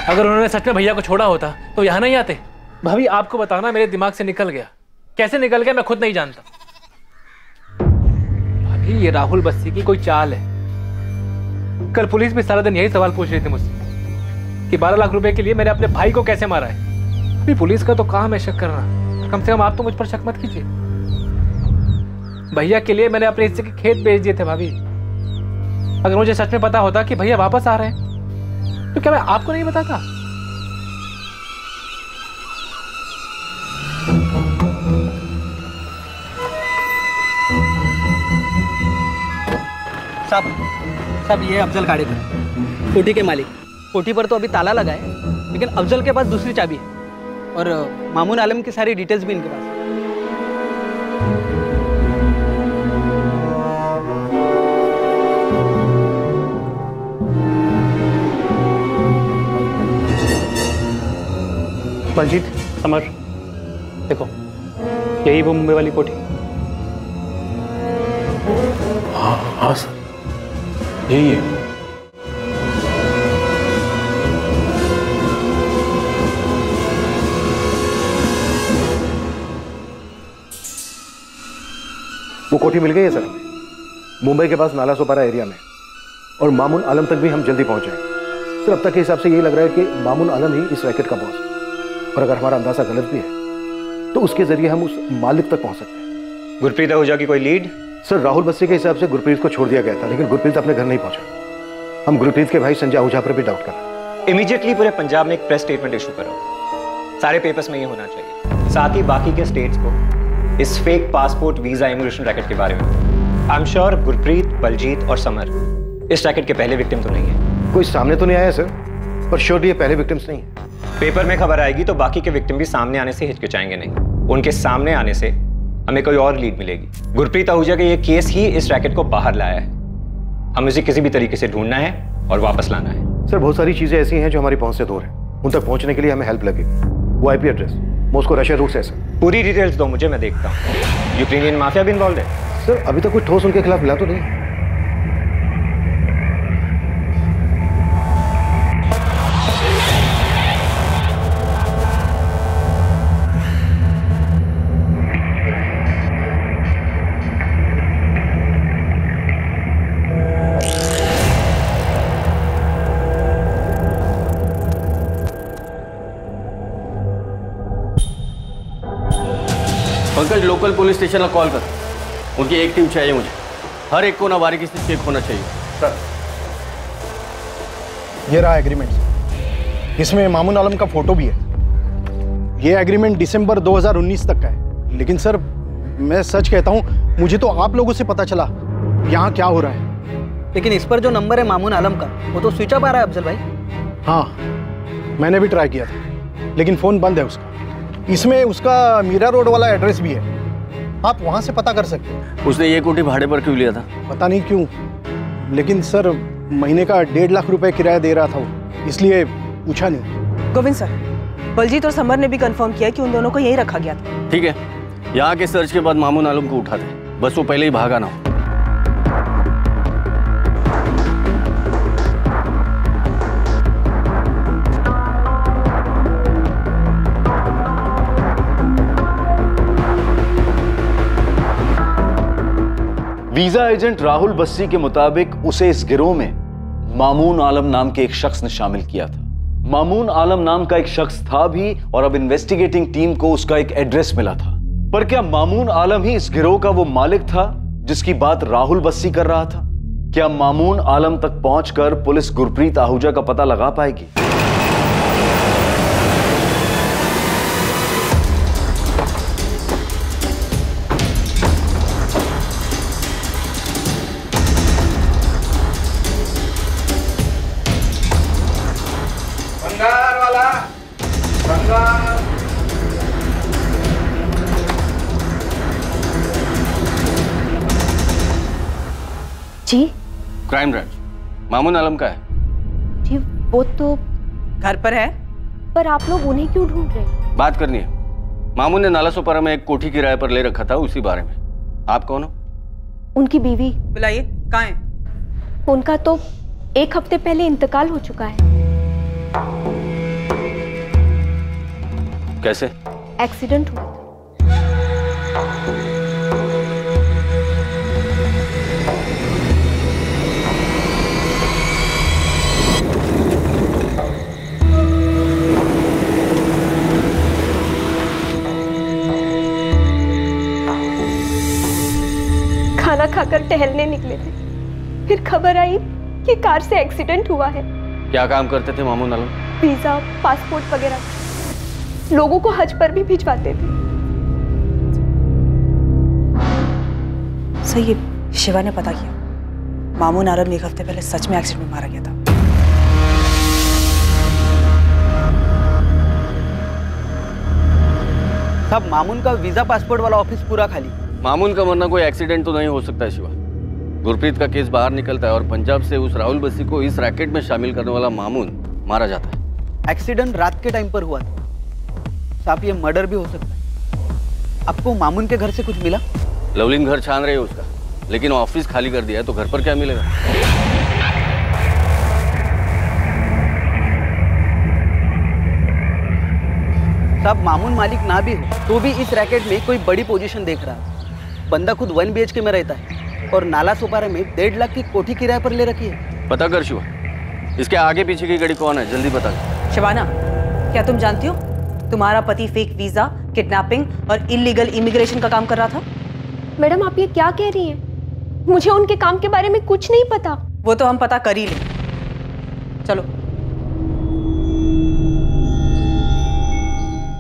अगर उन्होंने सच में भैया को छोड़ा होता तो यहाँ नहीं आते। भाभी, आपको बताना मेरे दिमाग से निकल गया। कैसे निकल गया मैं खुद नहीं जानता। भाभी, ये राहुल बस्सी की कोई चाल है। कल पुलिस भी सारा दिन यही सवाल पूछ रही थी मुझसे कि 12 लाख रुपए के लिए मैंने अपने भाई को कैसे मारा है। अभी पुलिस का तो काम है शक करना, कम से कम आप तो मुझ पर शक मत कीजिए। भैया के लिए मैंने अपने हिस्से के खेत बेच दिए थे भाभी। अगर मुझे सच में पता होता कि भैया वापस आ रहे हैं तो क्या मैं आपको नहीं बताता? साहब ये अफजल काड़ेकर, कोठी के मालिक। कोठी पर तो अभी ताला लगा है, लेकिन अफजल के पास दूसरी चाबी है और मामून आलम की सारी डिटेल्स भी इनके पास है। बलजीत, समर, देखो यही वो मुंबई वाली कोठी। हाँ सर, यही है। वो कोठी मिल गई है सर, मुंबई के पास नाला सोपारा एरिया में, और मामून आलम तक भी हम जल्दी पहुंच जाएंगे। सर अब तक के हिसाब से यही लग रहा है कि मामून आलम ही इस रैकेट का बॉस है, और अगर हमारा अंदाजा गलत भी है तो उसके जरिए हम उस मालिक तक पहुंच सकते हैं। गुरप्रीत आहूजा की कोई लीड? सर राहुल बस्सी के हिसाब से गुरप्रीत को छोड़ दिया गया था, लेकिन गुरप्रीत अपने घर नहीं पहुंचा। हम गुरप्रीत के भाई संजय आहूजा पर भी डाउट कर रहे हैं। इमीडिएटली पूरे पंजाब में एक प्रेस स्टेटमेंट इशू करो, सारे पेपर्स में ये होना चाहिए, साथ ही बाकी के स्टेट्स को इस fake passport visa immigration racket के बारे में। I am sure Gurpreet, Baljeet और समर इस रैकेट के पहले विक्टिम तो नहीं है। कोई सामने तो नहीं आया सर, पर श्योरली ये पहले विक्टिम्स नहीं है। पेपर में खबर आएगी तो बाकी के विक्टिम भी सामने आने से हिचकिचाएंगे नहीं, उनके सामने आने से हमें कोई और लीड मिलेगी। गुरप्रीत आहूजा का ये केस ही इस रैकेट को बाहर लाया है, हमें उसे किसी भी तरीके से ढूंढना है और वापस लाना है। सर बहुत सारी चीजें ऐसी हैं जो हमारी पहुंच से दूर है, उन तक पहुंचने के लिए हमें हेल्प लगेगी। वो IP address, Moscow Russia route से सर। पूरी डिटेल्स दो मुझे, मैं देखता हूँ। यूक्रेनियन माफिया भी इन्वॉल्व है? सर अभी तक कोई ठोस उनके खिलाफ मिला तो नहीं। पंकज, लोकल पुलिस स्टेशन का कॉल कर, उनकी एक टीम चाहिए मुझे। हर एक को ना बारीकी से चेक होना चाहिए। सर ये रहा एग्रीमेंट, इसमें मामून आलम का फोटो भी है। ये एग्रीमेंट दिसंबर 2019 तक का है, लेकिन सर मैं सच कहता हूँ, मुझे तो आप लोगों से पता चला यहाँ क्या हो रहा है। लेकिन इस पर जो नंबर है मामून आलम का, वो तो स्विच ऑफ आ रहा है अफजल भाई। हाँ मैंने भी ट्राई किया था, लेकिन फ़ोन बंद है उसका। इसमें उसका मीरा रोड वाला एड्रेस भी है, आप वहाँ से पता कर सकते हैं। उसने ये कोठी भाड़े पर क्यों लिया था? पता नहीं क्यों, लेकिन सर महीने का 1.5 लाख रुपए किराया दे रहा था वो, इसलिए पूछा नहीं। गोविंद सर, बलजीत और समर ने भी कंफर्म किया कि उन दोनों को यही रखा गया था। ठीक है, यहाँ के सर्च के बाद मामून आलम को उठा दे, बस वो पहले ही भागा ना हो। वीजा एजेंट राहुल बस्सी के मुताबिक उसे इस गिरोह में मामून आलम नाम के एक शख्स ने शामिल किया था। मामून आलम नाम का एक शख्स था भी, और अब इन्वेस्टिगेटिंग टीम को उसका एक एड्रेस मिला था। पर क्या मामून आलम ही इस गिरोह का वो मालिक था जिसकी बात राहुल बस्सी कर रहा था? क्या मामून आलम तक पहुंचकर पुलिस गुरप्रीत आहूजा का पता लगा पाएगी? जी क्राइम ब्रांच, मामून आलम का है। जी वो तो घर पर है, पर आप लोग उन्हें क्यों ढूंढ रहे हैं? बात करनी है। मामून ने नाला सोपारा में एक कोठी किराए पर ले रखा था, उसी बारे में। आप कौन हो? उनकी बीवी। बुलाइए, कहाँ है? उनका तो 1 हफ्ते पहले इंतकाल हो चुका है। कैसे? एक्सीडेंट हुआ। खाना खाकर टहलने निकले थे, फिर खबर आई कि कार से एक्सीडेंट हुआ है। क्या काम करते थे मामून आलम? वीजा, पासपोर्ट वगैरह, लोगों को हज पर भी भिजवाते थे। सही है, शिवा ने पता किया, मामून आलम 1 हफ्ते पहले सच में एक्सीडेंट में मारा गया था। साहब, मामून का वीजा पासपोर्ट वाला ऑफिस पूरा खाली। मामून का मरना कोई एक्सीडेंट तो नहीं हो सकता है शिवा। गुरप्रीत का केस बाहर निकलता है और पंजाब से उस राहुल बस्सी को इस रैकेट में शामिल करने वाला मामून मारा जाता है। एक्सीडेंट रात के टाइम पर हुआ था साहब, ये मर्डर भी हो सकता है। आपको मामून के घर से कुछ मिला? लवलीन घर छान रहे है उसका, लेकिन ऑफिस खाली कर दिया है तो घर पर क्या मिलेगा? साहब, मामून मालिक ना भी हो तो भी इस रैकेट में कोई बड़ी पोजीशन देख रहा है। बंदा खुद 1 BHK में रहता है और नाला सोपारा में 1.5 लाख की कोठी किराए पर ले रखी है। पता कर शिवा, इसके आगे पीछे की गाड़ी कौन है, जल्दी बता। शबाना, क्या तुम जानती हो तुम्हारा पति फेक वीजा, किडनैपिंग और इलीगल इमिग्रेशन का काम कर रहा था? मैडम, आप ये क्या कह रही हैं? मुझे उनके काम के बारे में कुछ नहीं पता। वो तो हम पता कर ही लें। चलो।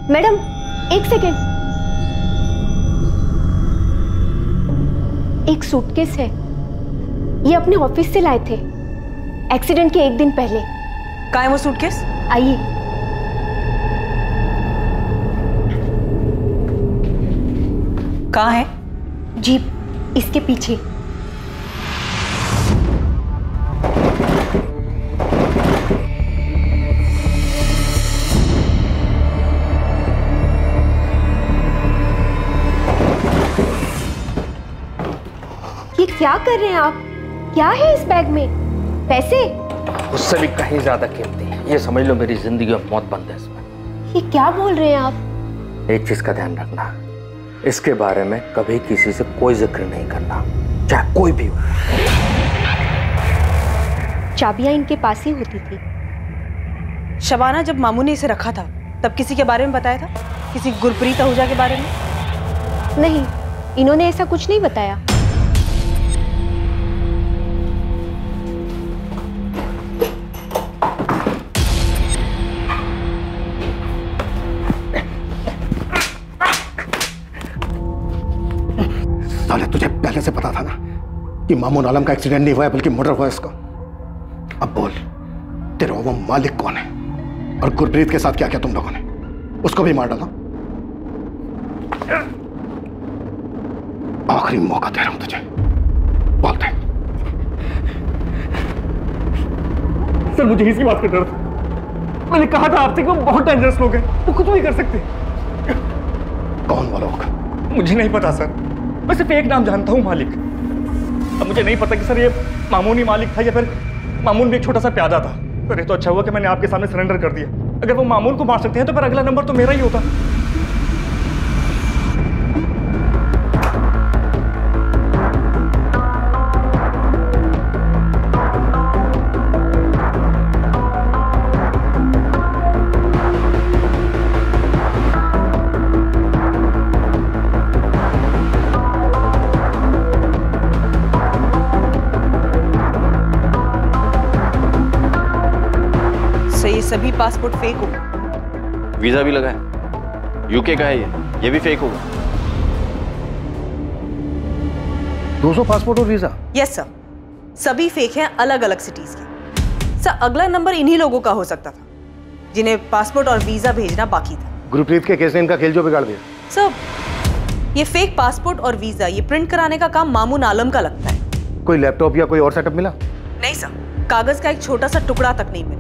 Madam, 1 second. एक सूटकेस है, ये अपने ऑफिस से लाए थे एक्सीडेंट के 1 दिन पहले। कहाँ है वो सूटकेस? आइए। कहाँ है? जीप इसके पीछे। ये क्या कर रहे हैं आप? क्या है इस बैग में? पैसे? उससे भी कहीं ज्यादा कीमती है। ये समझ लो मेरी जिंदगी और मौत बंद है इसमें। ये क्या बोल रहे हैं आप? एक चीज का ध्यान रखना, इसके बारे में कभी किसी से कोई जिक्र नहीं करना, चाहे कोई भी हो। चाबियां इनके पास ही होती थी। शबाना, जब मामू ने इसे रखा था तब किसी के बारे में बताया था? किसी गुरप्रीत आहूजा के बारे में? नहीं, इन्होंने ऐसा कुछ नहीं बताया। साले, तुझे पहले से पता था ना कि मामून आलम का एक्सीडेंट नहीं हुआ है बल्कि मर्डर हुआ है इसका। अब बोल, तेरा वो मालिक कौन है और गुरप्रीत के साथ क्या किया तुम लोगों ने? उसको भी मार डाला। आखिरी मौका दे रहा हूं तुझे, बोल दे। सर, मुझे इसकी बात का डर था। मैंने कहा था आपसे कि वो बहुत डेंजरस लोग हैं, वो कुछ भी कर सकते हैं। कौन वो लोग? मुझे नहीं पता सर, मैं सिर्फ एक नाम जानता हूँ, मालिक। अब मुझे नहीं पता कि सर ये मामून ही मालिक था या फिर मामून भी एक छोटा सा प्यादा था। सर, ये तो अच्छा हुआ कि मैंने आपके सामने सरेंडर कर दिया। अगर वो मामून को मार सकते हैं तो फिर अगला नंबर तो मेरा ही होता। सभी पासपोर्ट फेक होगा। वीजा भी लगा है, यूके का है ये भी फेक होगा। 200 पासपोर्ट और वीजा? यस सर, सभी फेक हैं, अलग अलग सिटीज के। सर, अगला नंबर इन्हीं लोगों का हो सकता था जिन्हें पासपोर्ट और वीजा भेजना बाकी था। गुरप्रीत के केस ने इनका खेल जो बिगाड़ दिया। सर, ये फेक पासपोर्ट और वीजा ये प्रिंट कराने का काम मामून आलम का लगता है। कोई लैपटॉप या कोई और सेटअप मिला? नहीं सर, कागज का एक छोटा सा टुकड़ा तक नहीं मिला।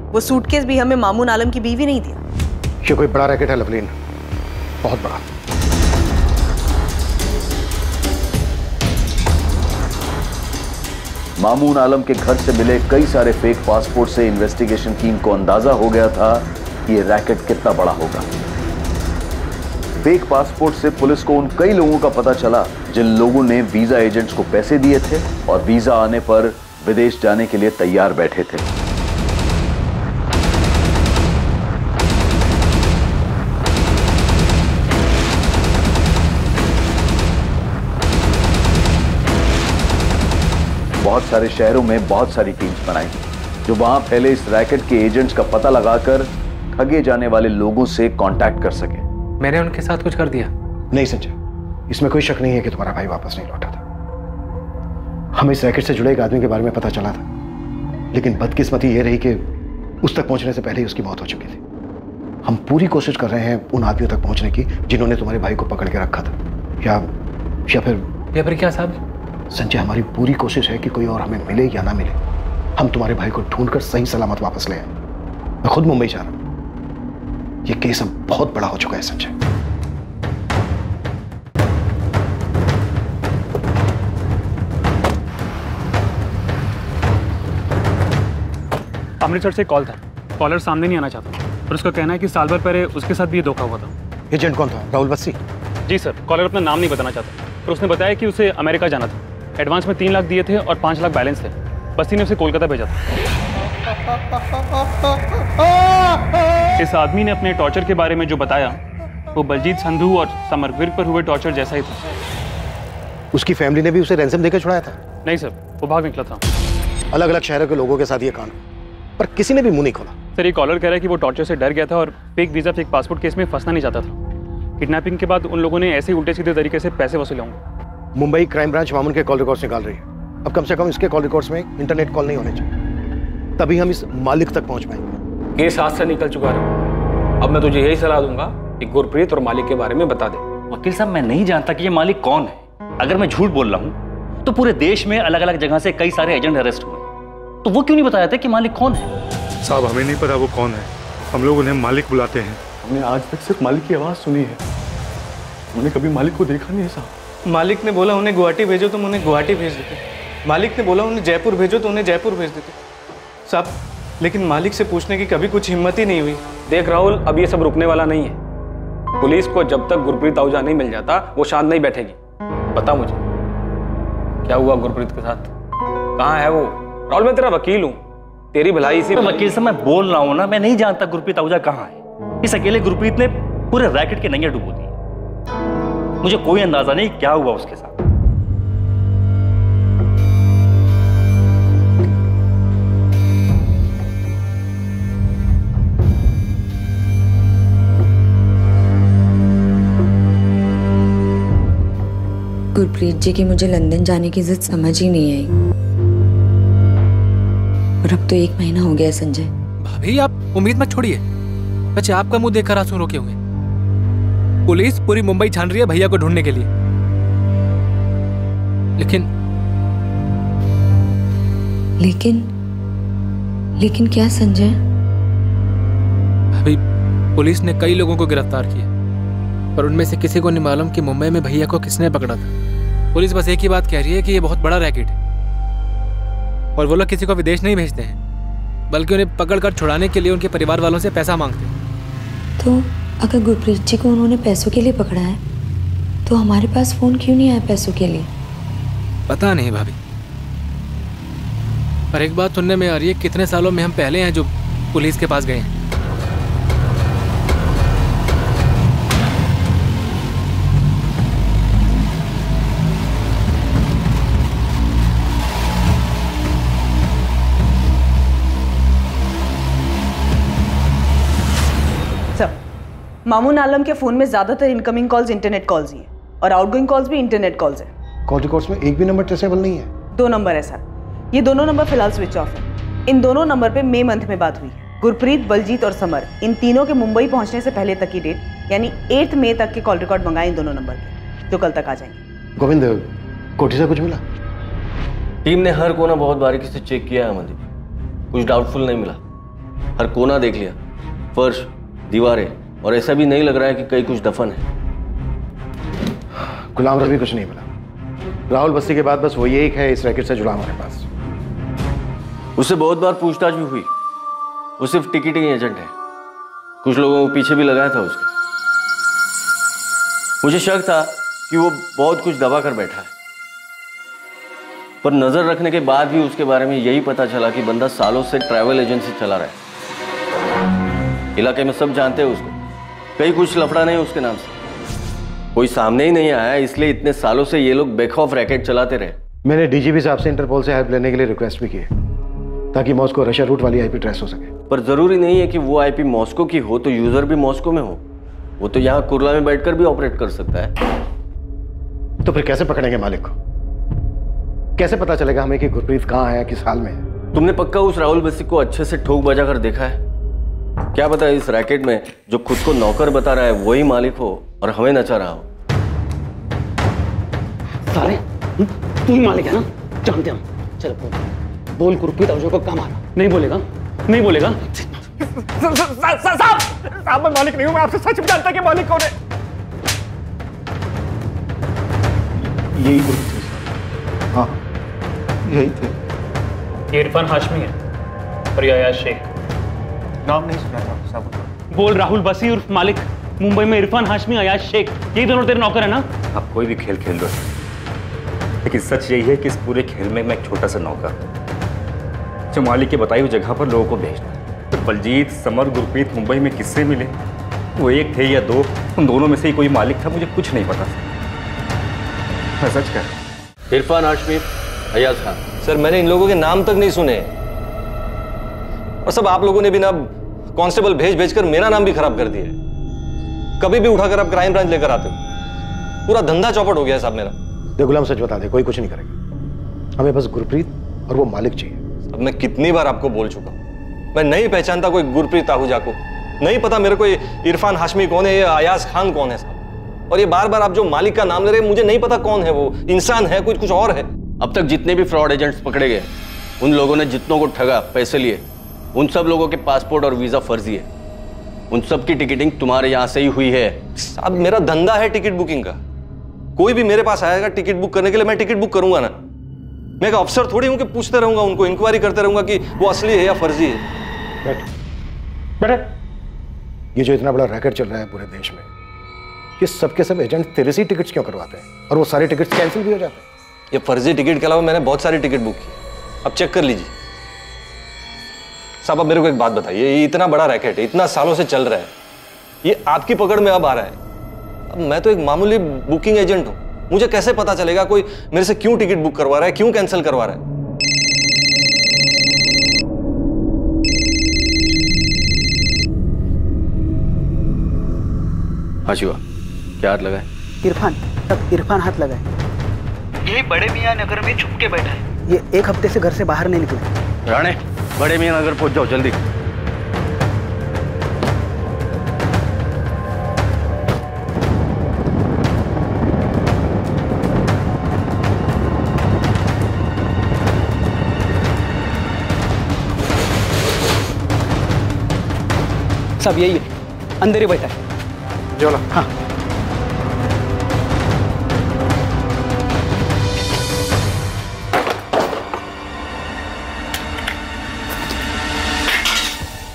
वो सूटकेस भी हमें मामून आलम की बीवी नहीं दिया। ये कोई बड़ा रैकेट है लवलीन, बहुत बड़ा। मामून आलम के घर से मिले कई सारे फेक पासपोर्ट से इन्वेस्टिगेशन टीम को अंदाजा हो गया था कि ये रैकेट कितना बड़ा होगा। फेक पासपोर्ट से पुलिस को उन कई लोगों का पता चला जिन लोगों ने वीजा एजेंट्स को पैसे दिए थे और वीजा आने पर विदेश जाने के लिए तैयार बैठे थे। बहुत सारे शहरों में बहुत सारी टीम्स बनाई जो वहां फैले इस रैकेट के एजेंट्स का पता लगाकर ठगे जाने वाले लोगों से कांटेक्ट कर सके। मैंने उनके साथ कुछ कर दिया? नहीं संजय, इसमें कोई शक नहीं है कि तुम्हारा भाई वापस नहीं लौटा था। हमें इस रैकेट से जुड़े एक आदमी के बारे में पता चला था, लेकिन बदकिस्मती ये रही कि उस तक पहुंचने से पहले ही उसकी मौत हो चुकी थी। हम पूरी कोशिश कर रहे हैं उन आदमियों तक पहुंचने की जिन्होंने तुम्हारे भाई को पकड़ के रखा था। या फिर क्या साहब? संजय, हमारी पूरी कोशिश है कि कोई और हमें मिले या ना मिले, हम तुम्हारे भाई को ढूंढकर सही सलामत वापस ले आए। मैं खुद मुंबई जा रहा हूं। ये केस अब बहुत बड़ा हो चुका है संजय। अमृतसर से कॉल था, कॉलर सामने नहीं आना चाहता और उसका कहना है कि साल भर पहले उसके साथ भी ये धोखा हुआ था। एजेंट कौन था? राहुल बस्सी? जी सर, कॉलर अपना नाम नहीं बताना चाहता, पर उसने बताया कि उसे अमेरिका जाना था। एडवांस में 3 लाख दिए थे और 5 लाख बैलेंस थे। बस्सी ने उसे कोलकाता भेजा था। इस आदमी ने अपने टॉर्चर के बारे में जो बताया वो बलजीत संधू और समर विर्क पर हुए टॉर्चर जैसा ही था। उसकी फैमिली ने भी उसे रैंसम देकर छुड़ाया था? नहीं सर, वो भाग निकला था। अलग अलग शहरों के लोगों के साथ ये कांड, पर किसी ने भी मुंह नहीं खोला। सर, ये कॉलर कह रहा है कि वो टॉर्चर से डर गया था और fake visa fake passport case में फंसना नहीं चाहता था। किडनैपिंग के बाद उन लोगों ने ऐसे उल्टे सीधे तरीके से पैसे वसूले होंगे। मुंबई क्राइम ब्रांच मामून के कॉल रिकॉर्ड्स निकाल रही है। अब कम से कम इसके कॉल रिकॉर्ड्स में इंटरनेट कॉल नहीं होने चाहिए, तभी हम इस मालिक तक पहुंच पाएंगे। केस हाथ से निकल चुका है। अब मैं तुझे यही सलाह दूंगा कि गुरप्रीत और मालिक के बारे में बता दे। वकील साहब, मैं नहीं जानता कि ये मालिक कौन है। अगर मैं झूठ बोल रहा हूं तो पूरे देश में अलग अलग जगह से कई सारे एजेंट अरेस्ट हुए, तो वो क्यों नहीं बताया था कि मालिक कौन है? साहब, हमें नहीं पता वो कौन है, हम लोग उन्हें मालिक बुलाते हैं। हमने आज तक सिर्फ मालिक की आवाज़ सुनी है, हमने कभी मालिक को देखा नहीं है साहब। मालिक ने बोला उन्हें गुवाहाटी भेजो तो उन्हें गुवाहाटी भेज देते। मालिक ने बोला उन्हें जयपुर भेजो तो उन्हें जयपुर भेज देते साहब, लेकिन मालिक से पूछने की कभी कुछ हिम्मत ही नहीं हुई। देख राहुल, अब ये सब रुकने वाला नहीं है। पुलिस को जब तक गुरप्रीत आहूजा नहीं मिल जाता वो शांत नहीं बैठेगी। बता मुझे, क्या हुआ गुरप्रीत के साथ? कहाँ है वो? राहुल, मैं तेरा वकील हूँ, तेरी भलाई इसी। वकील साहब, मैं बोल रहा हूँ ना, मैं नहीं जानता गुरप्रीत आहूजा कहाँ है। इस अकेले गुरप्रीत ने पूरे रैकेट के नैया डुबो दी। मुझे कोई अंदाजा नहीं क्या हुआ उसके साथ। गुरप्रीत जी की मुझे लंदन जाने की जिद समझ ही नहीं आई, और अब तो 1 महीना हो गया है संजय। भाभी, आप उम्मीद मत छोड़िए। बच्चे आपका मुंह देखकर आंसू रोके हुए। पुलिस पूरी मुंबई छान रही है भैया को ढूंढने के लिए, लेकिन क्या संजय? भाभी, पुलिस ने कई लोगों को गिरफ्तार किया, पर उनमें से किसी को नहीं मालूम कि मुंबई में भैया को किसने पकड़ा था। पुलिस बस एक ही बात कह रही है कि ये बहुत बड़ा रैकेट है, और वो लोग किसी को विदेश नहीं भेजते हैं, बल्कि उन्हें पकड़कर छुड़ाने के लिए उनके परिवार वालों से पैसा मांगते हैं। तो अगर गुरप्रीत जी को उन्होंने पैसों के लिए पकड़ा है, तो हमारे पास फोन क्यों नहीं आया पैसों के लिए? पता नहीं भाभी, पर एक बात सुनने में आ रही है, कितने सालों में हम पहले हैं जो पुलिस के पास गए हैं। मामून आलम के फोन में ज्यादातर इनकमिंग कॉल्स इंटरनेट कॉल्स ही है, और आउटगोइंग कॉल्स भी इंटरनेट कॉल्स है। कॉल रिकॉर्ड्स में एक भी नंबर ट्रेसेबल नहीं है? 2 नंबर है सर। ये दोनों नंबर फिलहाल स्विच ऑफ है। इन दोनों नंबर पे मई मंथ में बात हुई है। गुरप्रीत, बलजीत और समर, इन तीनों के मुंबई पहुंचने से पहले तक की डेट यानी 8 मई तक के कॉल रिकॉर्ड मंगाए इन दोनों नंबर के, जो कल तक आ जाएंगे। गोविंद, कोठी से कुछ मिला? टीम ने हर कोना बहुत बारीकी से चेक किया है अमनदीप, कुछ डाउटफुल नहीं मिला। हर कोना देख लिया, फर्श, दीवारें, और ऐसा भी नहीं लग रहा है कि कहीं कुछ दफन है। गुलाम रवि कुछ नहीं मिला। राहुल बस्सी के बाद बस वही एक है इस रैकेट से जुड़ा हमारे पास। उससे बहुत बार पूछताछ भी हुई, वो सिर्फ टिकटिंग एजेंट है। कुछ लोगों को पीछे भी लगाया था उसके। मुझे शक था कि वो बहुत कुछ दबा कर बैठा है, पर नजर रखने के बाद भी उसके बारे में यही पता चला कि बंदा सालों से ट्रैवल एजेंसी चला रहा है। इलाके में सब जानते हैं उसको, कहीं कुछ लफड़ा नहीं उसके नाम से। कोई सामने ही नहीं आया, इसलिए इतने सालों से ये लोग बेखौफ रैकेट चलाते रहे। मैंने डीजीपी साहब से इंटरपोल से हेल्प लेने के लिए रिक्वेस्ट भी की है, ताकि मॉस्को रशिया रूट वाली आईपी ट्रेस हो सके। पर जरूरी नहीं है कि वो आईपी मॉस्को की हो तो यूजर भी मॉस्को में हो। वो तो यहाँ कुर्ला में बैठकर भी ऑपरेट कर सकता है। तो फिर कैसे पकड़ेंगे मालिक को? कैसे पता चलेगा हमें कि गुरप्रीत कहाँ है, किस हाल में है? तुमने पक्का उस राहुल बस्सी को अच्छे से ठोक बजा कर देखा है? क्या पता इस रैकेट में जो खुद को नौकर बता रहा है वही मालिक हो और हमें नचा रहा हो। साले तू ही मालिक है ना, जानते हम। चल बोल गुरप्रीत आहूजा को कहाँ मारा? नहीं बोलेगा, नहीं बोलेगा। साहब मैं मालिक नहीं हूं, मैं आपसे सच में जानता कि मालिक कौन है। यही थे। हाँ यही थे। ये इरफान हाशमी है और ये अयाज शेख। नाम नहीं सुना था साहब। बोल राहुल बसी उर्फ मालिक। मुंबई में इरफान हाशमी, अयाज शेख, यही दोनों तेरे नौकर है ना? आप कोई भी खेल खेल लो, लेकिन सच यही है कि इस पूरे खेल में मैं एक छोटा सा नौकर हूं, जो मालिक की बताई हुई जगह पर लोगों को भेजना। तो बलजीत, समर, गुरप्रीत मुंबई में किससे मिले, वो एक थे या दो, उन दोनों में से ही कोई मालिक था, मुझे कुछ नहीं पता। मैं सच कह रहा हूं। इरफान हाशमी, अयाज खान। सर मैंने इन लोगों के नाम तक नहीं सुने, और सब आप लोगों ने भी ना कांस्टेबल भेज भेजकर मेरा नाम भी खराब कर दिया। कभी भी उठाकर आप क्राइम ब्रांच लेकर आते हो, पूरा धंधा चौपट हो गया साहब मेरा। दे गुलाम सच बता दे, कोई कुछ नहीं करेगा, हमें बस गुरप्रीत और वो मालिक चाहिए। अब मैं कितनी बार आपको बोल चुका हूं, मैं नहीं पहचानता कोई गुरप्रीत आहूजा को, नहीं पता मेरे को इरफान हाशमी कौन है, ये अयाज खान कौन है साहब। और ये बार बार आप जो मालिक का नाम ले रहे हैं, मुझे नहीं पता कौन है वो, इंसान है कुछ और है। अब तक जितने भी फ्रॉड एजेंट्स पकड़े गए, उन लोगों ने जितनों को ठगा, पैसे लिए, उन सब लोगों के पासपोर्ट और वीजा फर्जी है। उन सब की टिकटिंग तुम्हारे यहां से ही हुई है। अब मेरा धंधा है टिकट बुकिंग का, कोई भी मेरे पास आएगा टिकट बुक करने के लिए, मैं टिकट बुक करूंगा ना। मैं एक अफसर थोड़ी हूं कि पूछते रहूंगा उनको, इंक्वायरी करते रहूंगा कि वो असली है या फर्जी है। बैठे। ये जो इतना बड़ा रैकेट चल रहा है पूरे देश में, ये सबके सब एजेंट तेरे से टिकट्स क्यों करवाते हैं, और वो सारे टिकट्स कैंसिल भी हो जाते हैं? ये फर्जी टिकट के अलावा मैंने बहुत सारी टिकट बुक की, अब चेक कर लीजिए साहब। अब मेरे को एक बात बताइए, ये इतना बड़ा रैकेट है, इतना सालों से चल रहा है, ये आपकी पकड़ में अब आ रहा है। अब मैं तो एक मामूली बुकिंग एजेंट हूं, मुझे कैसे पता चलेगा कोई मेरे से क्यों टिकट बुक करवा रहा है, क्यों कैंसिल करवा रहा है? हाँ शिवा, क्या हाथ लगा है? इरफान, तब इरफान हाथ लगा है। यही बड़े मियाँ नगर में छुप के बैठा है, ये एक हफ्ते से घर से बाहर नहीं निकला। राणे, बड़े मियाँ नगर पहुंच जाओ जल्दी। सब यही है, अंदर ही बैठा है। जोला। हाँ।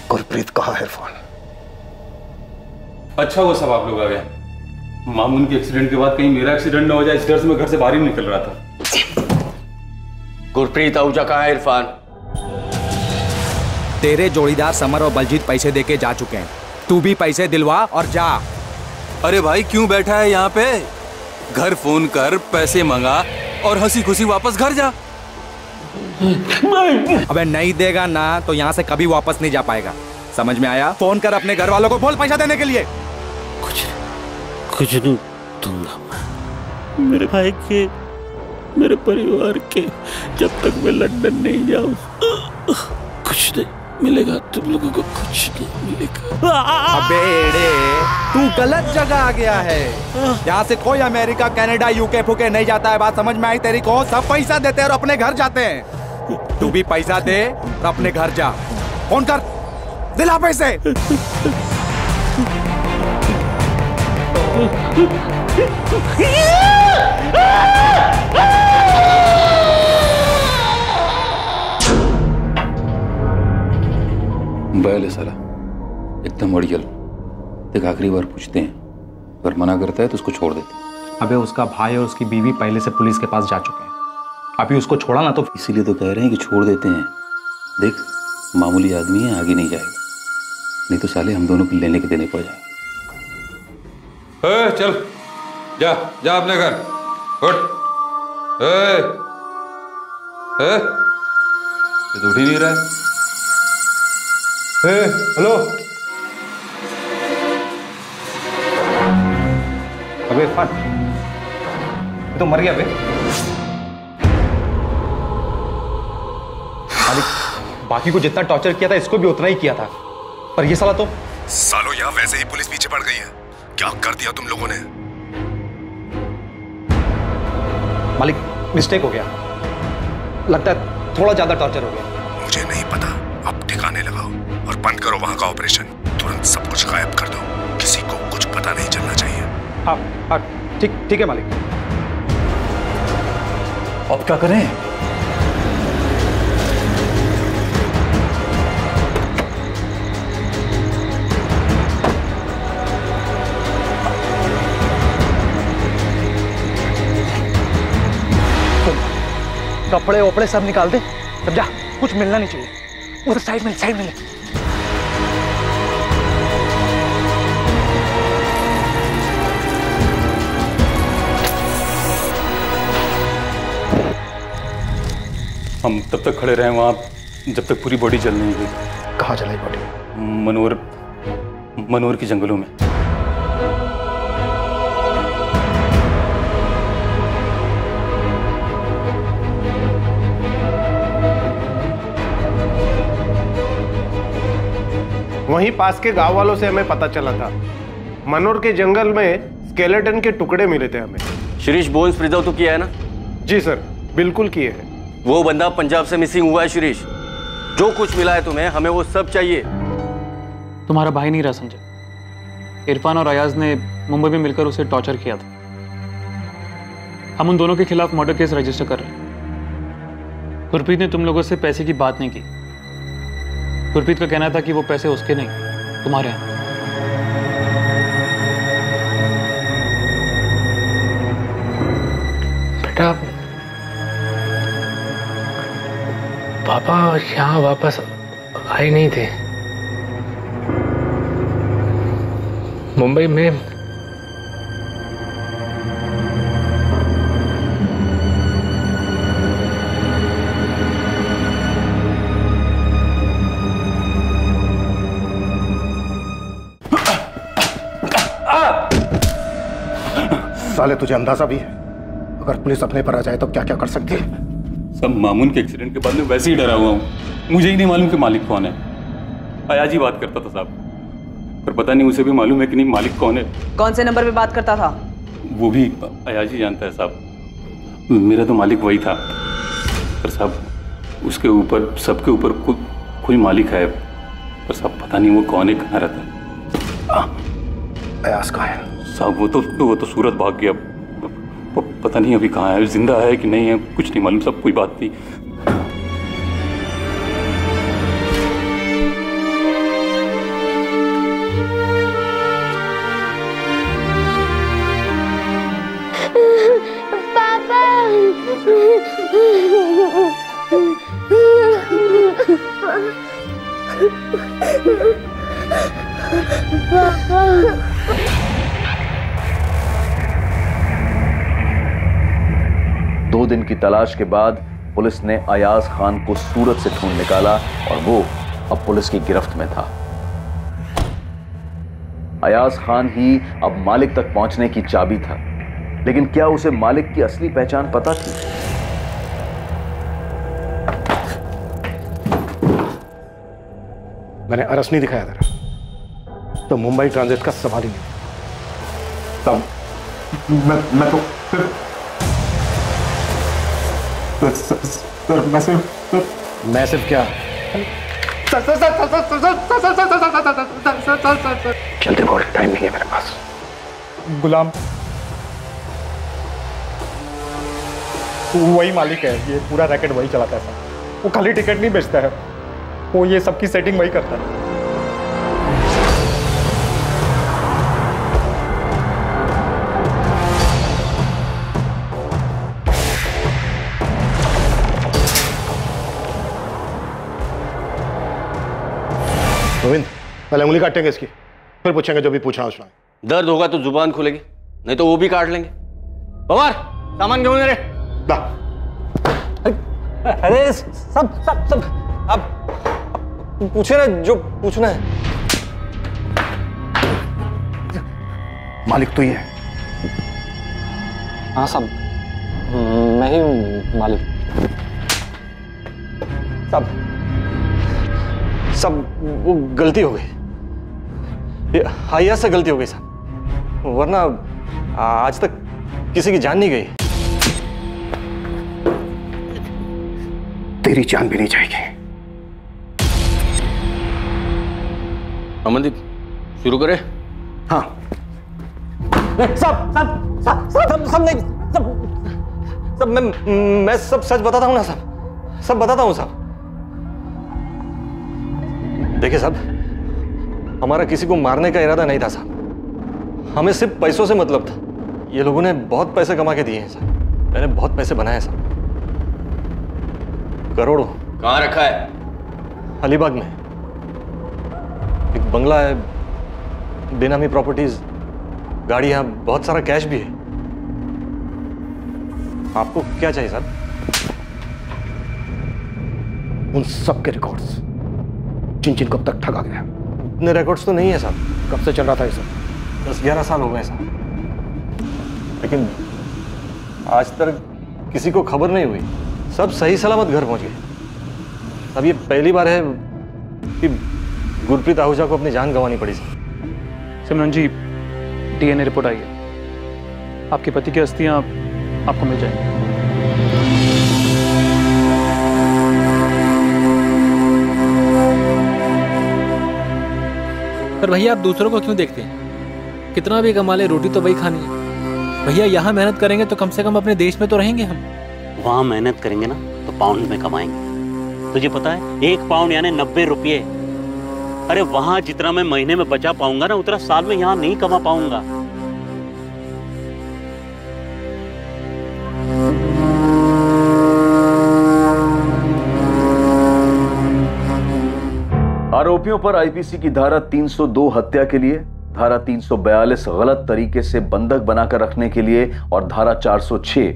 गुरप्रीत कहाँ है इरफान? अच्छा वो सब आप लोग आ गए। मामून के एक्सीडेंट के बाद कहीं मेरा एक्सीडेंट ना हो जाए, इस डर से मैं घर से बाहर ही निकल रहा था। गुरप्रीत आहूजा कहाँ है इरफान? तेरे जोड़ीदार समर और बलजीत पैसे देके जा चुके हैं, तू भी पैसे दिलवा और जा। अरे भाई क्यों बैठा है यहाँ पे? घर फोन कर, पैसे मंगा और हंसी खुशी वापस घर जा। अबे नहीं देगा ना तो यहाँ से कभी वापस नहीं जा पाएगा, समझ में आया? फोन कर अपने घर वालों को, बोल पैसा देने के लिए। कुछ नहीं दूंगा मेरे भाई के, मेरे परिवार के, जब तक मैं लंदन नहीं जाऊं कुछ नहीं मिलेगा, तुम लोगों को कुछ नहीं मिलेगा। अबे तू गलत जगह आ गया है, यहाँ से कोई अमेरिका, कनाडा, यूके फूके नहीं जाता है, बात समझ में आई तेरी को? सब पैसा देते हैं और अपने घर जाते हैं, तू भी पैसा दे और अपने घर जा। फोन कर, दिला पैसे। बैल है साला, एकदम अड़ियल। देख आखिरी बार पूछते हैं, अगर मना करता है तो उसको छोड़ देते हैं। अबे उसका भाई और उसकी बीवी पहले से पुलिस के पास जा चुके हैं, अभी उसको छोड़ा ना तो इसीलिए तो कह रहे हैं कि छोड़ देते हैं। देख मामूली आदमी है, आगे नहीं जाएगा, नहीं तो साले हम दोनों को लेने के देने पड़ जाएंगे। चल जा जा अपने घर, उठ। ये तो उठ ही नहीं रहा है। हेलो, अबे इरफान तो मर गया बे। मालिक बाकी को जितना टॉर्चर किया था इसको भी उतना ही किया था, पर ये साला तो सालों यहाँ वैसे ही पुलिस पीछे पड़ गई है। क्या कर दिया तुम लोगों ने? मालिक मिस्टेक हो गया, लगता है थोड़ा ज्यादा टॉर्चर हो गया। मुझे नहीं पता, अब ठिकाने लगाओ और बंद करो वहां का ऑपरेशन। तुरंत सब कुछ गायब कर दो, किसी को कुछ पता नहीं चलना चाहिए। हाँ ठीक है मालिक। अब क्या करें? कपड़े वपड़े सब निकाल दे, तब जा, कुछ मिलना नहीं चाहिए। उधर साइड में ले। हम तब तक खड़े रहे वहां जब तक पूरी बॉडी जल नहीं गई। कहाँ जलाई बॉडी? मनोर के जंगलों में। वहीं पास के गांव वालों से हमें पता चला था, मनोर के जंगल में स्केलेटन के टुकड़े मिले थे हमें। शिरीष बोन्स प्रिजर्व तो किया है ना? जी सर, बिल्कुल किए हैं। वो बंदा पंजाब से मिसिंग हुआ है शिरीष। जो कुछ मिला है तुम्हें, हमें वो सब चाहिए। तुम्हारा भाई नहीं रहा संजय। इरफान और अयाज ने मुंबई में मिलकर उसे टॉर्चर किया था। हम उन दोनों के खिलाफ मर्डर केस रजिस्टर कर रहे हैं। गुरप्रीत ने तुम लोगों से पैसे की बात नहीं की। गुरप्रीत का कहना था कि वो पैसे उसके नहीं, तुम्हारे हैं। बेटा, पापा यहाँ वापस आए नहीं थे। मुंबई में साले तुझे अंदाजा भी है अगर पुलिस अपने पर आ जाए तो क्या क्या कर सकती है? सब मामून के एक्सीडेंट के बाद में वैसे ही डरा हुआ हूँ। मुझे ही नहीं मालूम कि मालिक कौन है। अयाज ही बात करता था साहब, पर पता नहीं उसे भी मालूम है कि नहीं मालिक कौन है। कौन से नंबर पे बात करता था? वो भी अयाज ही जानता है साहब। मेरा तो मालिक वही था, पर साहब उसके ऊपर सबके ऊपर कोई मालिक है, पर साहब पता नहीं वो कौन है, कहाँ रहता है। अयाज कहाँ है? साहब वो तो सूरत भाग गया। पता नहीं अभी कहाँ है, जिंदा है कि नहीं है, कुछ नहीं मालूम। सब कोई बात नहीं। दो दिन की तलाश के बाद पुलिस ने अयाज खान को सूरत से ढूंढ निकाला और वो अब पुलिस की गिरफ्त में था। अयाज खान ही अब मालिक तक पहुंचने की चाबी था, लेकिन क्या उसे मालिक की असली पहचान पता थी? मैंने अरस नहीं दिखाया था तो मुंबई ट्रांजिट का सवाल ही नहीं। तब मैं तो सर मैं सिर्फ क्या चलते बहुत टाइम नहीं है मेरे पास। गुलाम वही मालिक है, ये पूरा रैकेट वही चलाता है सर। वो खाली टिकट नहीं बेचता है, वो ये सबकी सेटिंग वही करता है। गोविंद, पहले उंगली काटेंगे इसकी, फिर पूछेंगे जो भी पूछा उसने। दर्द होगा तो जुबान खुलेगी, नहीं तो वो भी काट लेंगे। पवार, सामान क्यों मेरे? अरे सब अब पूछे ना जो पूछना है। मालिक तो ही है। हाँ साहब, मैं ही हूँ मालिक। सब वो गलती हो गई, हाइया से गलती हो गई साहब, वरना आज तक किसी की जान नहीं गई। तेरी जान भी नहीं जाएगी। अमनदीप शुरू करे। हाँ सब नहीं, सब मैं सब सच बताता हूँ ना साहब, सब बताता हूँ साहब। देखिए साहब, हमारा किसी को मारने का इरादा नहीं था साहब, हमें सिर्फ पैसों से मतलब था। ये लोगों ने बहुत पैसे कमा के दिए हैं साहब, मैंने बहुत पैसे बनाए साहब, करोड़ों। कहाँ रखा है? अलीबाग में एक बंगला है, बेनामी प्रॉपर्टीज, गाड़ियां, बहुत सारा कैश भी है। आपको क्या चाहिए साहब? उन सब के रिकॉर्ड्स जिन जिनको अब तक ठगा गया। इतने रिकॉर्ड्स तो नहीं है साहब। कब से चल रहा था ये सब? 10-11 साल हो गए साहब, लेकिन आज तक किसी को खबर नहीं हुई। सब सही सलामत घर पहुंच गए। अब ये पहली बार है कि गुरप्रीत आहूजा को अपनी जान गंवानी पड़ी साहब। सिमरन जी, डीएनए रिपोर्ट आई है, आपके पति की अस्थियां आपको मिल जाएंगी। पर भैया आप दूसरों को क्यों देखते हैं? कितना भी कमा ले, रोटी तो वही खानी है। भैया यहाँ मेहनत करेंगे तो कम से कम अपने देश में तो रहेंगे हम। वहां मेहनत करेंगे ना तो पाउंड में कमाएंगे। तुझे पता है 1 पाउंड यानी 90 रुपये। अरे वहां जितना मैं महीने में बचा पाऊंगा ना, उतना साल में यहां नहीं कमा पाऊंगा। आरोपियों पर आईपीसी की धारा 302 हत्या के लिए, धारा 342 गलत तरीके से बंधक बनाकर रखने के लिए और धारा 406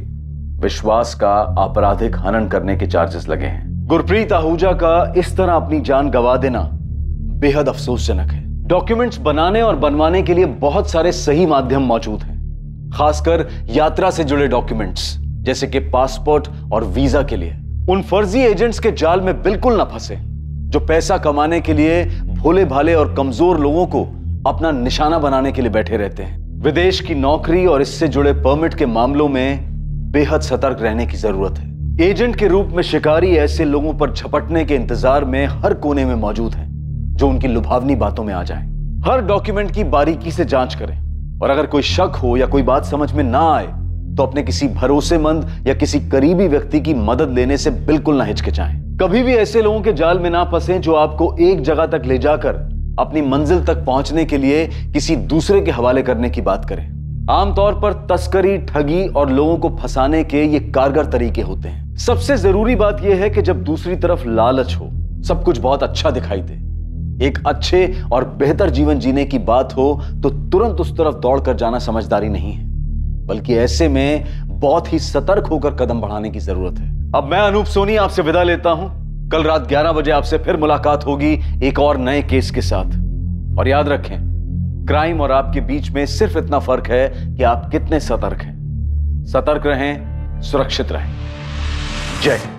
विश्वास का आपराधिक हनन करने के चार्जेस लगे हैं। गुरप्रीत आहूजा का इस तरह अपनी जान गंवा देना बेहद अफसोसजनक है। डॉक्यूमेंट्स बनाने और बनवाने के लिए बहुत सारे सही माध्यम मौजूद हैं, खासकर यात्रा से जुड़े डॉक्यूमेंट्स जैसे कि पासपोर्ट और वीजा के लिए। उन फर्जी एजेंट्स के जाल में बिल्कुल ना फंसे जो पैसा कमाने के लिए भोले भाले और कमजोर लोगों को अपना निशाना बनाने के लिए बैठे रहते हैं। विदेश की नौकरी और इससे जुड़े परमिट के मामलों में बेहद सतर्क रहने की जरूरत है। एजेंट के रूप में शिकारी ऐसे लोगों पर झपटने के इंतजार में हर कोने में मौजूद हैं जो उनकी लुभावनी बातों में आ जाएं। हर डॉक्यूमेंट की बारीकी से जांच करें और अगर कोई शक हो या कोई बात समझ में ना आए तो अपने किसी भरोसेमंद या किसी करीबी व्यक्ति की मदद लेने से बिल्कुल ना हिचकिचाएं। कभी भी ऐसे लोगों के जाल में ना फंसें जो आपको एक जगह तक ले जाकर अपनी मंजिल तक पहुंचने के लिए किसी दूसरे के हवाले करने की बात करें। आमतौर पर तस्करी, ठगी और लोगों को फंसाने के ये कारगर तरीके होते हैं। सबसे जरूरी बात यह है कि जब दूसरी तरफ लालच हो, सब कुछ बहुत अच्छा दिखाई दे, एक अच्छे और बेहतर जीवन जीने की बात हो तो तुरंत उस तरफ दौड़कर जाना समझदारी नहीं है, बल्कि ऐसे में बहुत ही सतर्क होकर कदम बढ़ाने की जरूरत है। अब मैं अनूप सोनी आपसे विदा लेता हूं। कल रात 11 बजे आपसे फिर मुलाकात होगी एक और नए केस के साथ। और याद रखें, क्राइम और आपके बीच में सिर्फ इतना फर्क है कि आप कितने सतर्क हैं। सतर्क रहें, सुरक्षित रहें। जय हिंद।